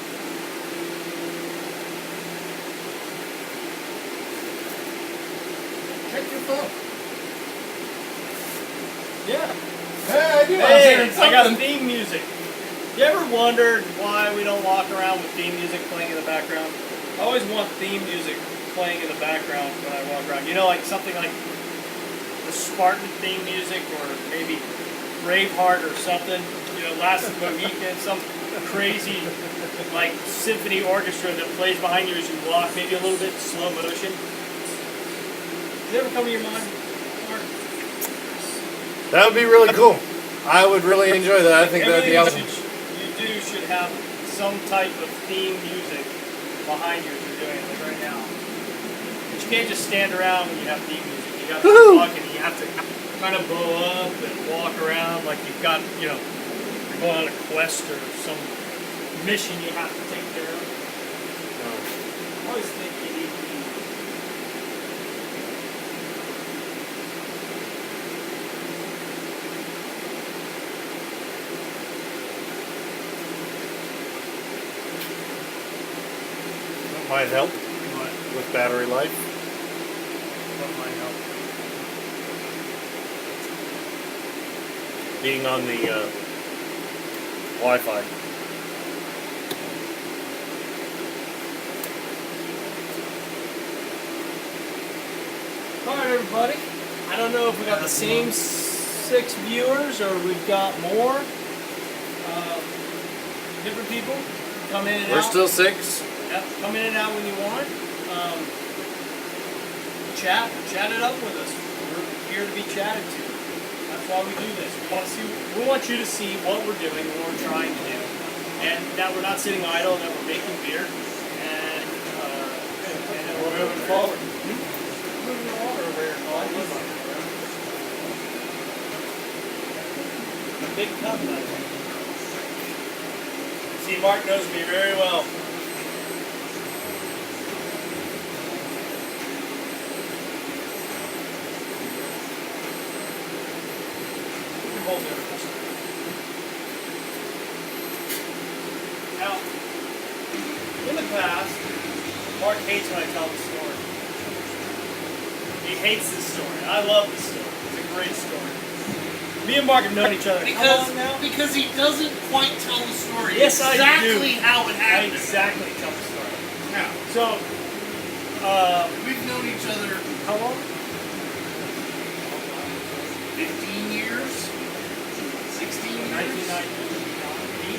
Check your phone. Yeah. Hey, I do. Hey, I got theme music. You ever wondered why we don't walk around with theme music playing in the background? I always want theme music playing in the background when I walk around. You know, like something like the Spartan theme music, or maybe Braveheart or something. You know, Last of the Weekend, some crazy like symphony orchestra that plays behind you as you walk, maybe a little bit slow motion. Does it ever come to your mind, Mark? That would be really cool. I would really enjoy that. I think that would be awesome. You should have some type of theme music behind you as you're doing it, like right now. But you can't just stand around when you have theme music. You got to walk and you have to kind of blow up and walk around like you've got, you know, you're going on a quest or some mission you have to take care of. I always think you need to be. That might help What? with battery life. What might help? Being on the Wi-Fi. Alright, everybody. I don't know if we got the same 6 viewers or we've got more. Different people come in and We're out. still 6. Yep, come in and out when you want. Chat it up with us. We're here to be chatted to. That's why we do this. We want you to see what we're doing, what we're trying to do, and that we're not sitting idle, that we're making beer, and that we're moving forward. Moving the water over here. Oh, I love it. A big cup, I think. See, Mark knows me very well. Hold there. Now, in the past, Mark hates when I tell the story. He hates this story. I love this story. It's a great story. Me and Mark have known each other how long now? Because he doesn't quite tell the story Yes, I do. exactly how it I happened. exactly tell the story. Now, So, we've known each other how long? 15 years, 16 years, 1999.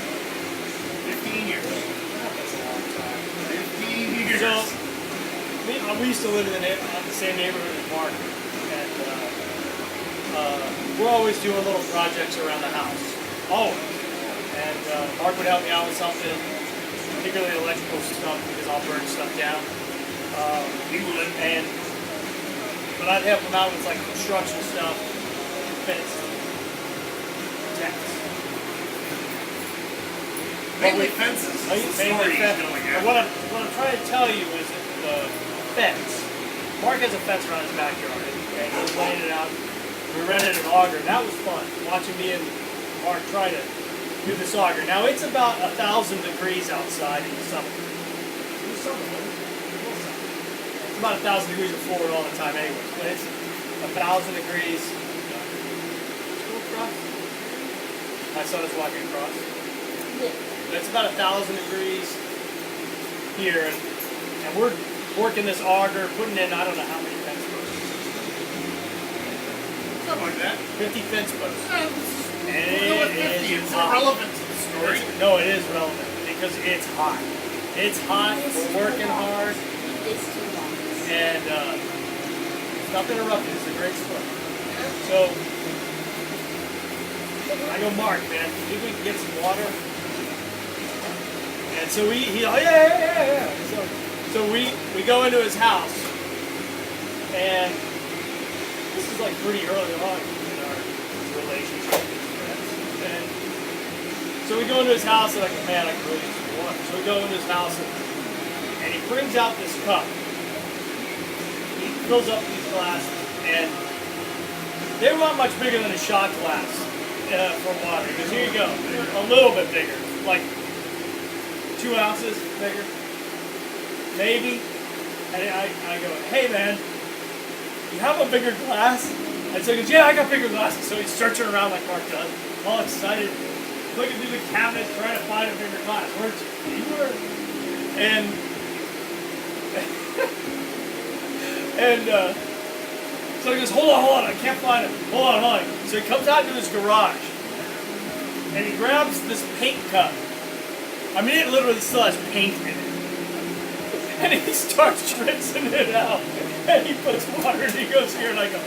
15 years. That's a long time. 15 years. So, we used to live in the same neighborhood as Mark, and we're always doing little projects around the house. Always. And Mark would help me out with something, particularly electrical stuff, because I'll burn stuff down. He would. But I'd help him out with like construction stuff, fence, decks. Mainly fences. Oh, That's the mainly story he's fence. going And after. what I'm trying to tell you is that the fence. Mark has a fence around his backyard, and he's laying it out. We rented an auger. That was fun, watching me and Mark try to do this auger. Now it's about 1,000 degrees outside in the summer. In the summer, man. It's about 1,000 degrees of forward all the time, anyways. But it's 1,000 degrees. Go across. My son is walking across. But it's about 1,000 degrees here, and we're working this auger, putting in I don't know how many fence posts. Something like that. 50 fence posts. We'll go with 50. It's irrelevant to the story. No, it is relevant because it's hot. It's hot. We're working hard, It's too long. and stop interrupting. It's a great story. So I go, Mark, man, maybe we can get some water. And so yeah. So we go into his house, and this is like pretty early on in our relationship as friends. And so we go into his house, and I go, man, I can really use some water. So we go into his house, and he brings out this cup. He fills up these glasses, and they were not much bigger than a shot glass for water. He goes, here you go. A little bit bigger, like 2 ounces bigger, maybe. And I go, hey man, you have a bigger glass? And so he goes, yeah, I got bigger glasses. So he's searching around like Mark does, all excited, looking through the cabinet, trying to find a bigger glass. Where'd you were? And so he goes, hold on, I can't find it. Hold on. So he comes out into his garage, and he grabs this paint cup. I mean, it literally still has paint in it. And he starts rinsing it out. And he puts water, and he goes here, and I go,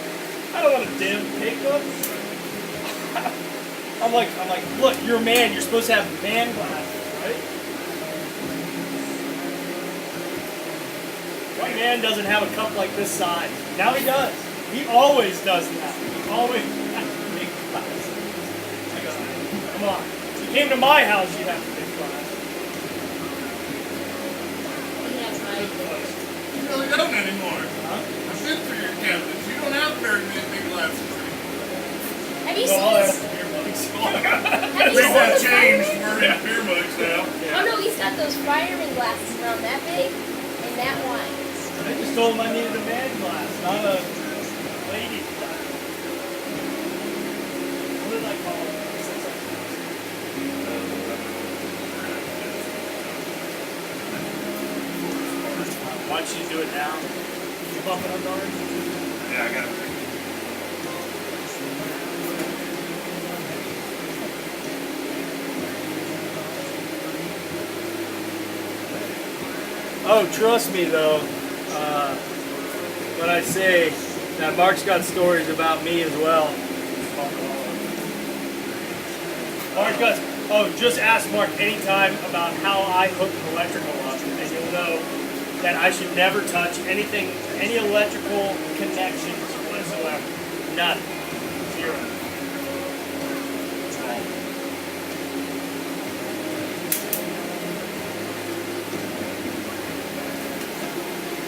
I don't want a damn paint cup. I'm like, look, you're a man. You're supposed to have man glasses, right? White man doesn't have a cup like this size. Now he does. He always does that. He always has big glasses. I go, come on. If you came to my house, you'd have a big glass. You really don't anymore. Huh? I've been through your cabinets. You don't have very many big glasses anymore. Have you So all seen that's this? beer mugs. Have you Things seen have those changed. fireman? We're in beer mugs now. Oh no, he's got those fireman glasses around that big and that wide. I just told him I needed a man glass, not a lady glass. What did I call it? Why don't you do it now? You bumping up ours? Yeah, I got it. Oh, trust me though, when I say that Mark's got stories about me as well. Mark does. Oh, just ask Mark anytime about how I hook electrical up, and you'll know that I should never touch anything, any electrical connections whatsoever. None. Zero.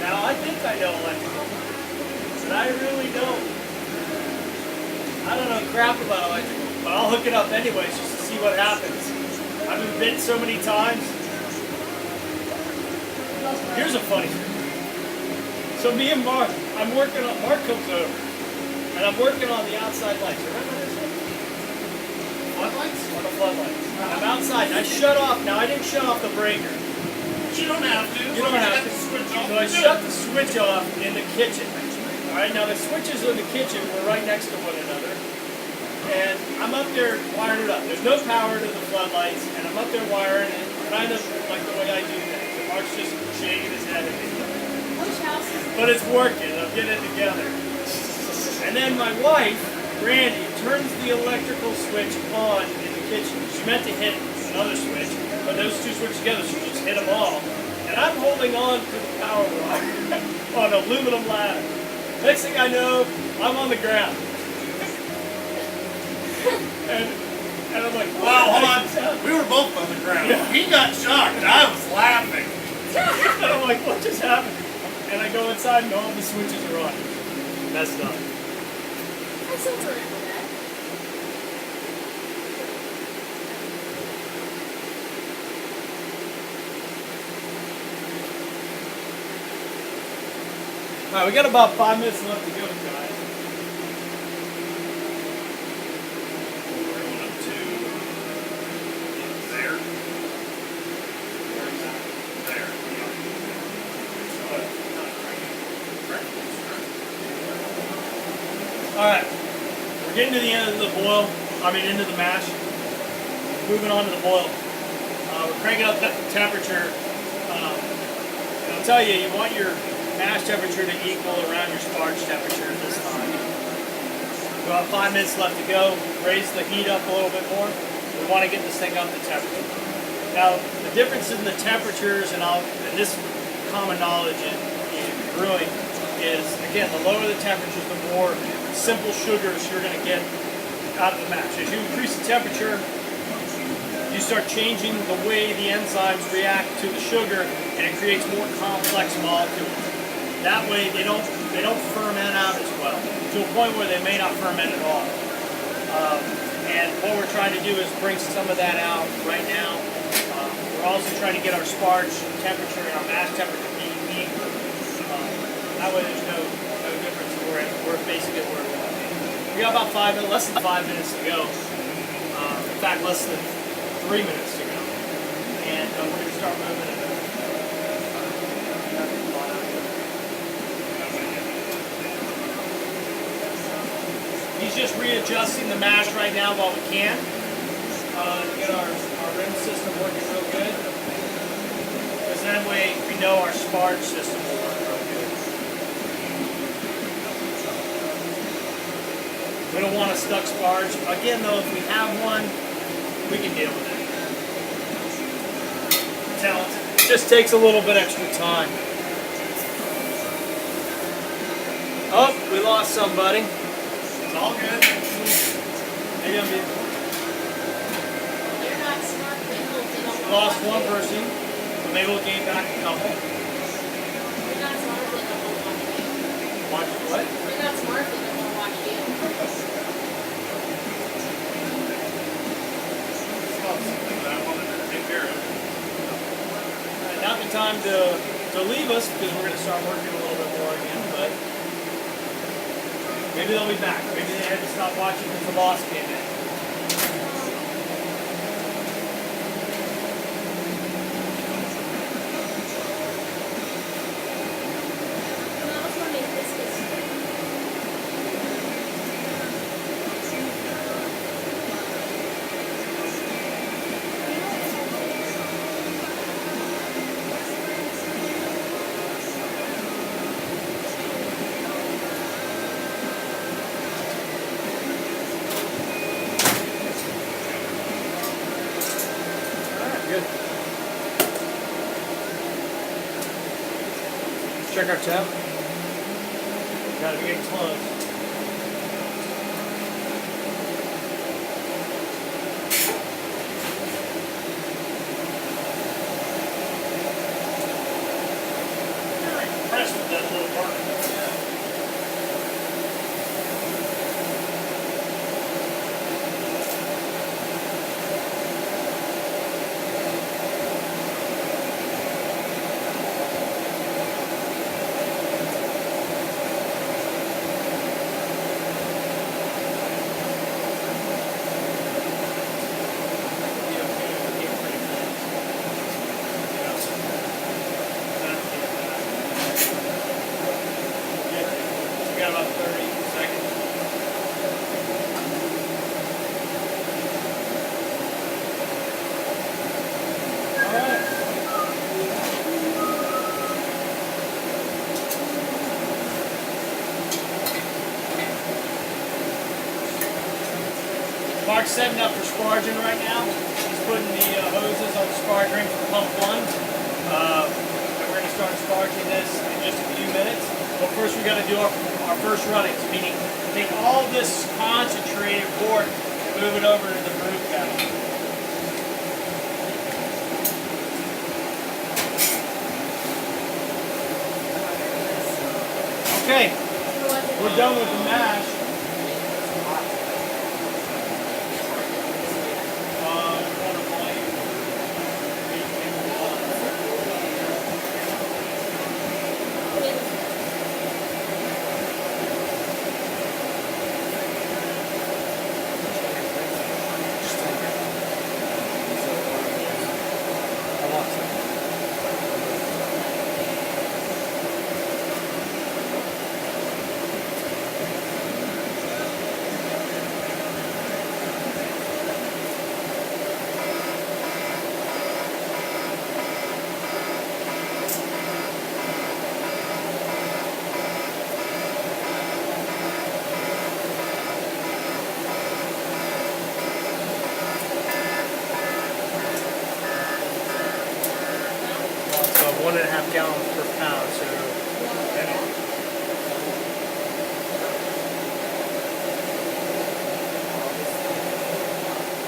Now, I think I know electrical, but I really don't. I don't know crap about electrical, but I'll hook it up anyways just to see what happens. I've been bit so many times. Here's a funny thing. So me and Mark, Mark comes over, and I'm working on the outside lights. Remember this one? Floodlights? On the floodlights. I'm outside, and I shut off. Now, I didn't shut off the breaker. You don't have to. You don't have to. Switch off. So I shut the switch off in the kitchen. All right, now the switches in the kitchen were right next to one another, and I'm up there wiring it up. There's no power to the floodlights, and I'm up there wiring it, kind of like the way I do things. And Mark's just shaking his head at me. Which house is it? But it's working. I'm getting it together. And then my wife, Brandy, turns the electrical switch on in the kitchen. She meant to hit another switch, but those two switches together, she just hit them all. And I'm holding on to the power wire on an aluminum ladder. Next thing I know, I'm on the ground. and I'm like, Wow, hold on. We were both on the ground. Yeah. He got shocked. I was laughing. And I'm like, what just happened? And I go inside and all the switches are on. Messed up. I still remember that. All right, we got about 5 minutes left to go, guys. We're going up to there. There. All right, we're getting to the end of the boil. Into the mash. Moving on to the boil. We're cranking up the temperature. And I'll tell you, you want your mash temperature to equal around your starch temperature at this time. About 5 minutes left to go. Raise the heat up a little bit more. We want to get this thing up to temperature. Now, the difference in the temperatures, and this common knowledge in brewing is, again, the lower the temperatures, the more simple sugars you're going to get out of the mash. As you increase the temperature, you start changing the way the enzymes react to the sugar, and it creates more complex molecules. That way, they don't ferment out as well, to a point where they may not ferment at all. And what we're trying to do is bring some of that out right now. We're also trying to get our sparge temperature and our mash temperature being equal. That way, there's no difference. We're basically where we want to be. We got about less than 5 minutes to go. In fact, less than 3 minutes to go. And we're going to start moving it. He's just readjusting the mash right now while we can to get our rim system working real good. Because that way we know our sparge system will work real good. We don't want a stuck sparge. Again though, if we have one, we can deal with it. Talented. It just takes a little bit extra time. Oh, we lost somebody. It's all good. Maybe I'm being... They're not smart people. They don't We lost one person, but maybe we'll gain back a couple. They're not smart. They don't want to watch you. Watch what? They're not smart. They don't want to watch you. It's not something that I wanted to take care of. Not the time to leave us because we're going to start working a little bit more again, but maybe they'll be back. Maybe they had to stop watching because the boss came in. I was wondering if this was... Good. Check our tab. Gotta be getting close. Very impressed with that little part. We got about 30 seconds. All right. Mark's setting up for sparging right now. He's putting the hoses on the sparge ring for pump one. And we're going to start sparging this in just a few minutes. But first we got to do our first runnings, meaning take all this concentrated wort and move it over to the brew kettle. Okay, we're done with the mash. 1.5 gallons per pound. So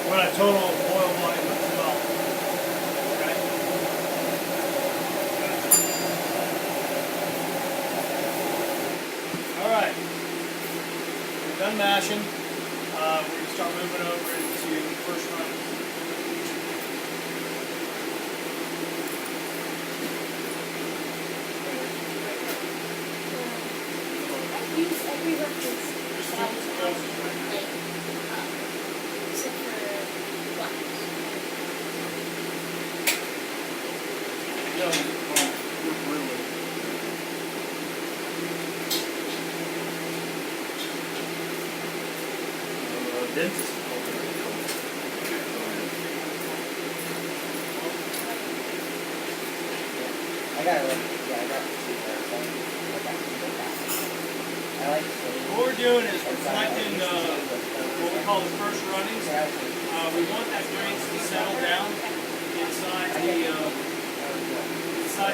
we're at a total oil volume of 12. Okay. All right. We're done mashing. We're going to start moving over into first run. I've used every reference size like, except for what? No, we're brewing. Dentist. I got two there, so I like seeing. What we're doing is we're collecting what we call the first runnings. We want that grains to settle down inside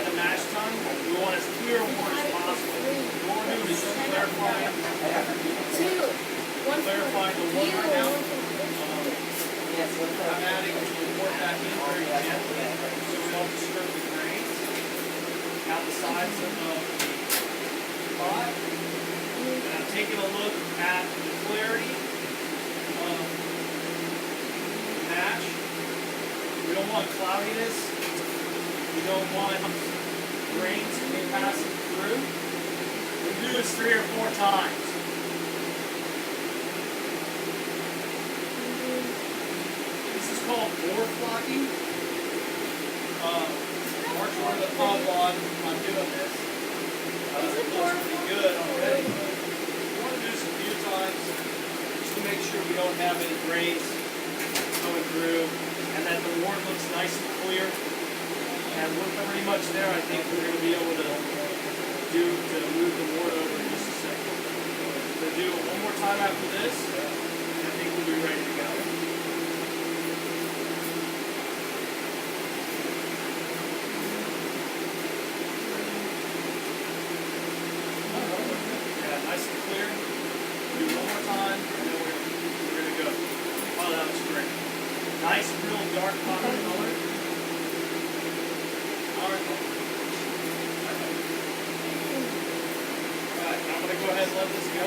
the mash tun. We want as clear a wort as possible. What we're doing is just clarifying Two. One clarifying the wort right now. I'm adding the wort back in very gently so we don't disturb the grains out the sides of the pot. And I'm taking a look at the clarity of the mash. We don't want cloudiness. We don't want grains to be passing through. We do this 3 or 4 times. This is called board flocking. Mark's one of the pub on doing this. It looks pretty good already. We want to do this a few times just to make sure we don't have any grains going through and that the wort looks nice and clear. And we're pretty much there. I think we're going to be able to move the wort over in just a second. We'll do it one more time after this, and I think we'll be ready to go. Yeah, nice and clear. Do it one more time, and then we're going to go. Oh, that was great. Nice, real dark copper color. Alright, I'm going to go ahead and let this go.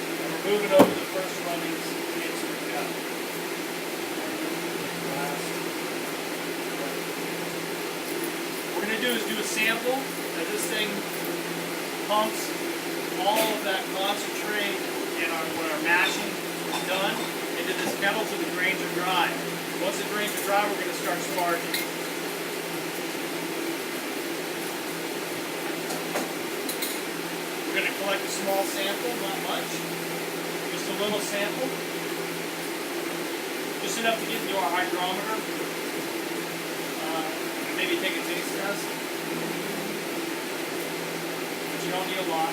And we're moving over the first runnings into the cup. What we're going to do is do a sample as this thing pumps all of that concentrate and when our mashing is done into this kettle so the grains are dry. Once the grains are dry, we're going to start sparging. We're going to collect a small sample, not much. Just a little sample. Just enough to get into our hydrometer. And maybe take a taste test. But you don't need a lot.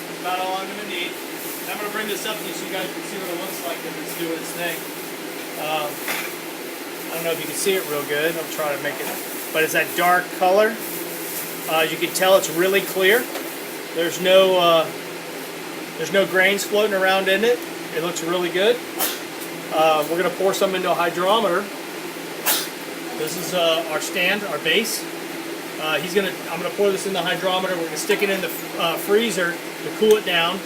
That's about all I'm going to need. And I'm going to bring this up to you so you guys can see what it looks like if it's doing its thing. I don't know if you can see it real good. I'll try to make it, but it's that dark color. You can tell it's really clear. There's no grains floating around in it. It looks really good. We're going to pour some into a hydrometer. This is our stand, our base. I'm going to pour this in the hydrometer. We're going to stick it in the freezer to cool it down.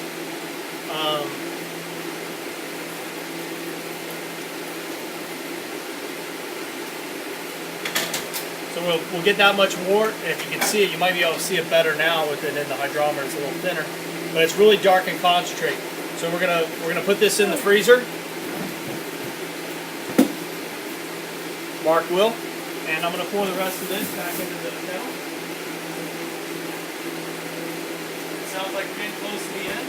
So we'll get that much wort. If you can see it, you might be able to see it better now with it in the hydrometer. It's a little thinner, but it's really dark and concentrate. So we're gonna put this in the freezer. Mark will, and I'm gonna pour the rest of this back into the kettle. It sounds like we're getting close to the end.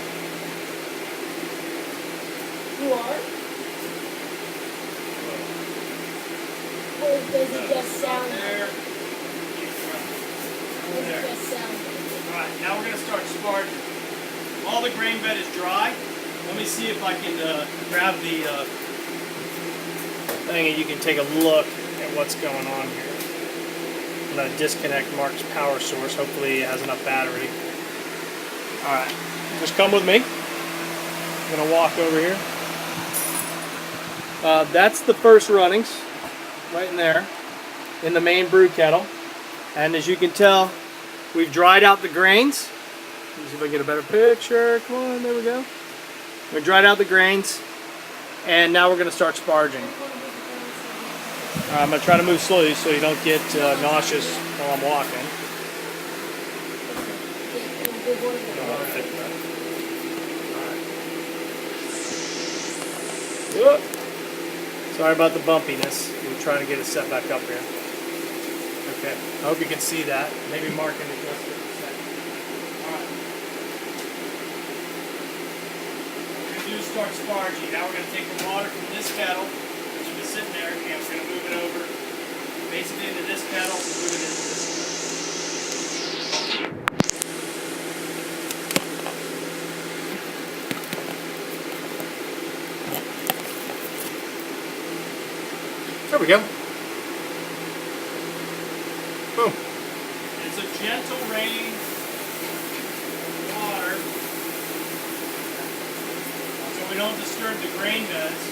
You are? Or does it just sound There. Does it There. just sound Alright, now we're going to start sparging. All the grain bed is dry. Let me see if I can grab the thing and you can take a look at what's going on here. I'm going to disconnect Mark's power source. Hopefully it has enough battery. Alright, just come with me. I'm going to walk over here. That's the first runnings, right in there, in the main brew kettle. And as you can tell, we've dried out the grains. Let me see if I can get a better picture. Come on, there we go. We dried out the grains, and now we're going to start sparging. I'm going to try to move slowly so you don't get nauseous while I'm walking. Whoop. Sorry about the bumpiness. We're trying to get it set back up here. Okay, I hope you can see that. Maybe Mark can adjust it in a second. Alright. What we're going to do is start sparging. Now we're going to take the water from this kettle, which has been sitting there, and we're going to move it over basically into this kettle and move it into this kettle. There we go. Boom. It's a gentle rain water, so we don't disturb the grain beds.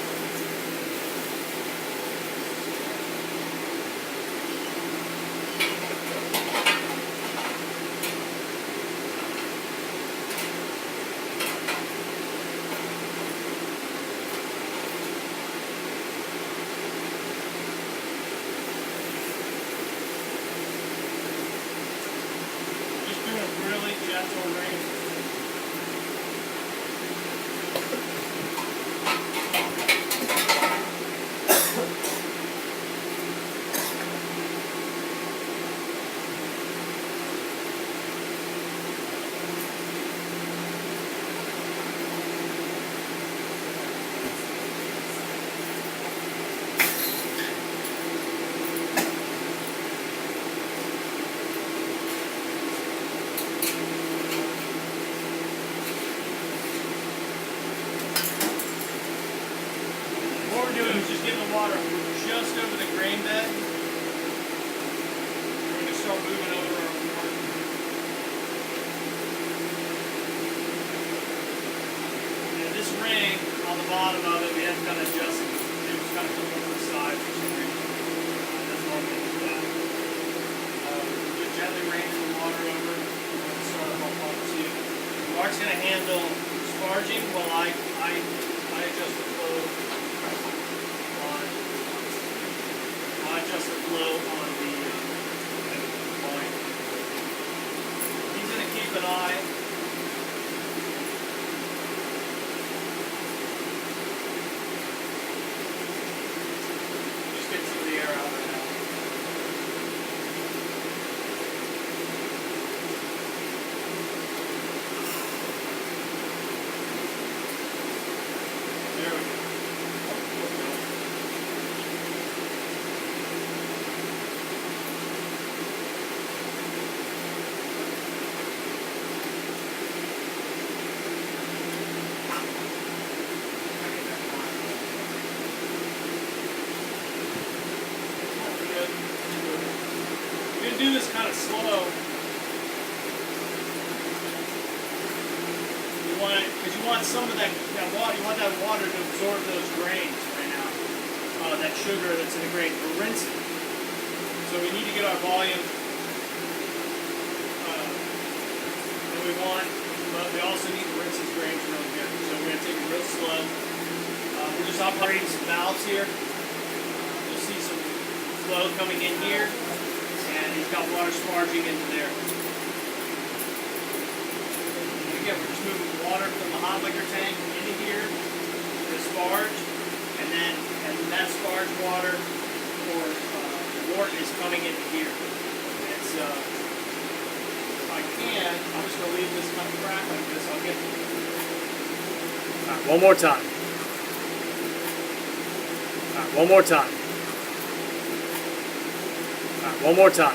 Really gentle rain. What we're doing is just getting the water just over the grain bed. We're going to start moving over our water. And this ring on the bottom of it, we have to kind of adjust it. It was kind of coming over the sides for some reason. That's all we do that. Just gently raining the water over. We're going to start up on pump 2. Mark's going to handle sparging while I adjust the flow. Adjust the flow on the line. He's going to keep an eye. Just get some of the air out right now. There we go. Do this kind of slow. You want it because you want some of that water. You want that water to absorb those grains right now. That sugar that's in the grain for rinsing. So we need to get our volume that we want, but we also need to rinse these grains really good. So we're going to take it real slow. We're just operating some valves here. You'll see some flow coming in here. And he's got water sparging into there. And again, we're just moving water from the hot liquor tank into here to sparge, and then that sparge water for wort is coming into here. It's if I can, I'm just going to leave this kind of crack like this. I'll get. All right, one more time. All right, one more time. One more time.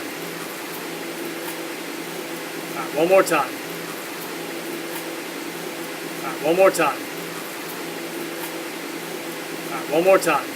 One more time. One more time. One more time.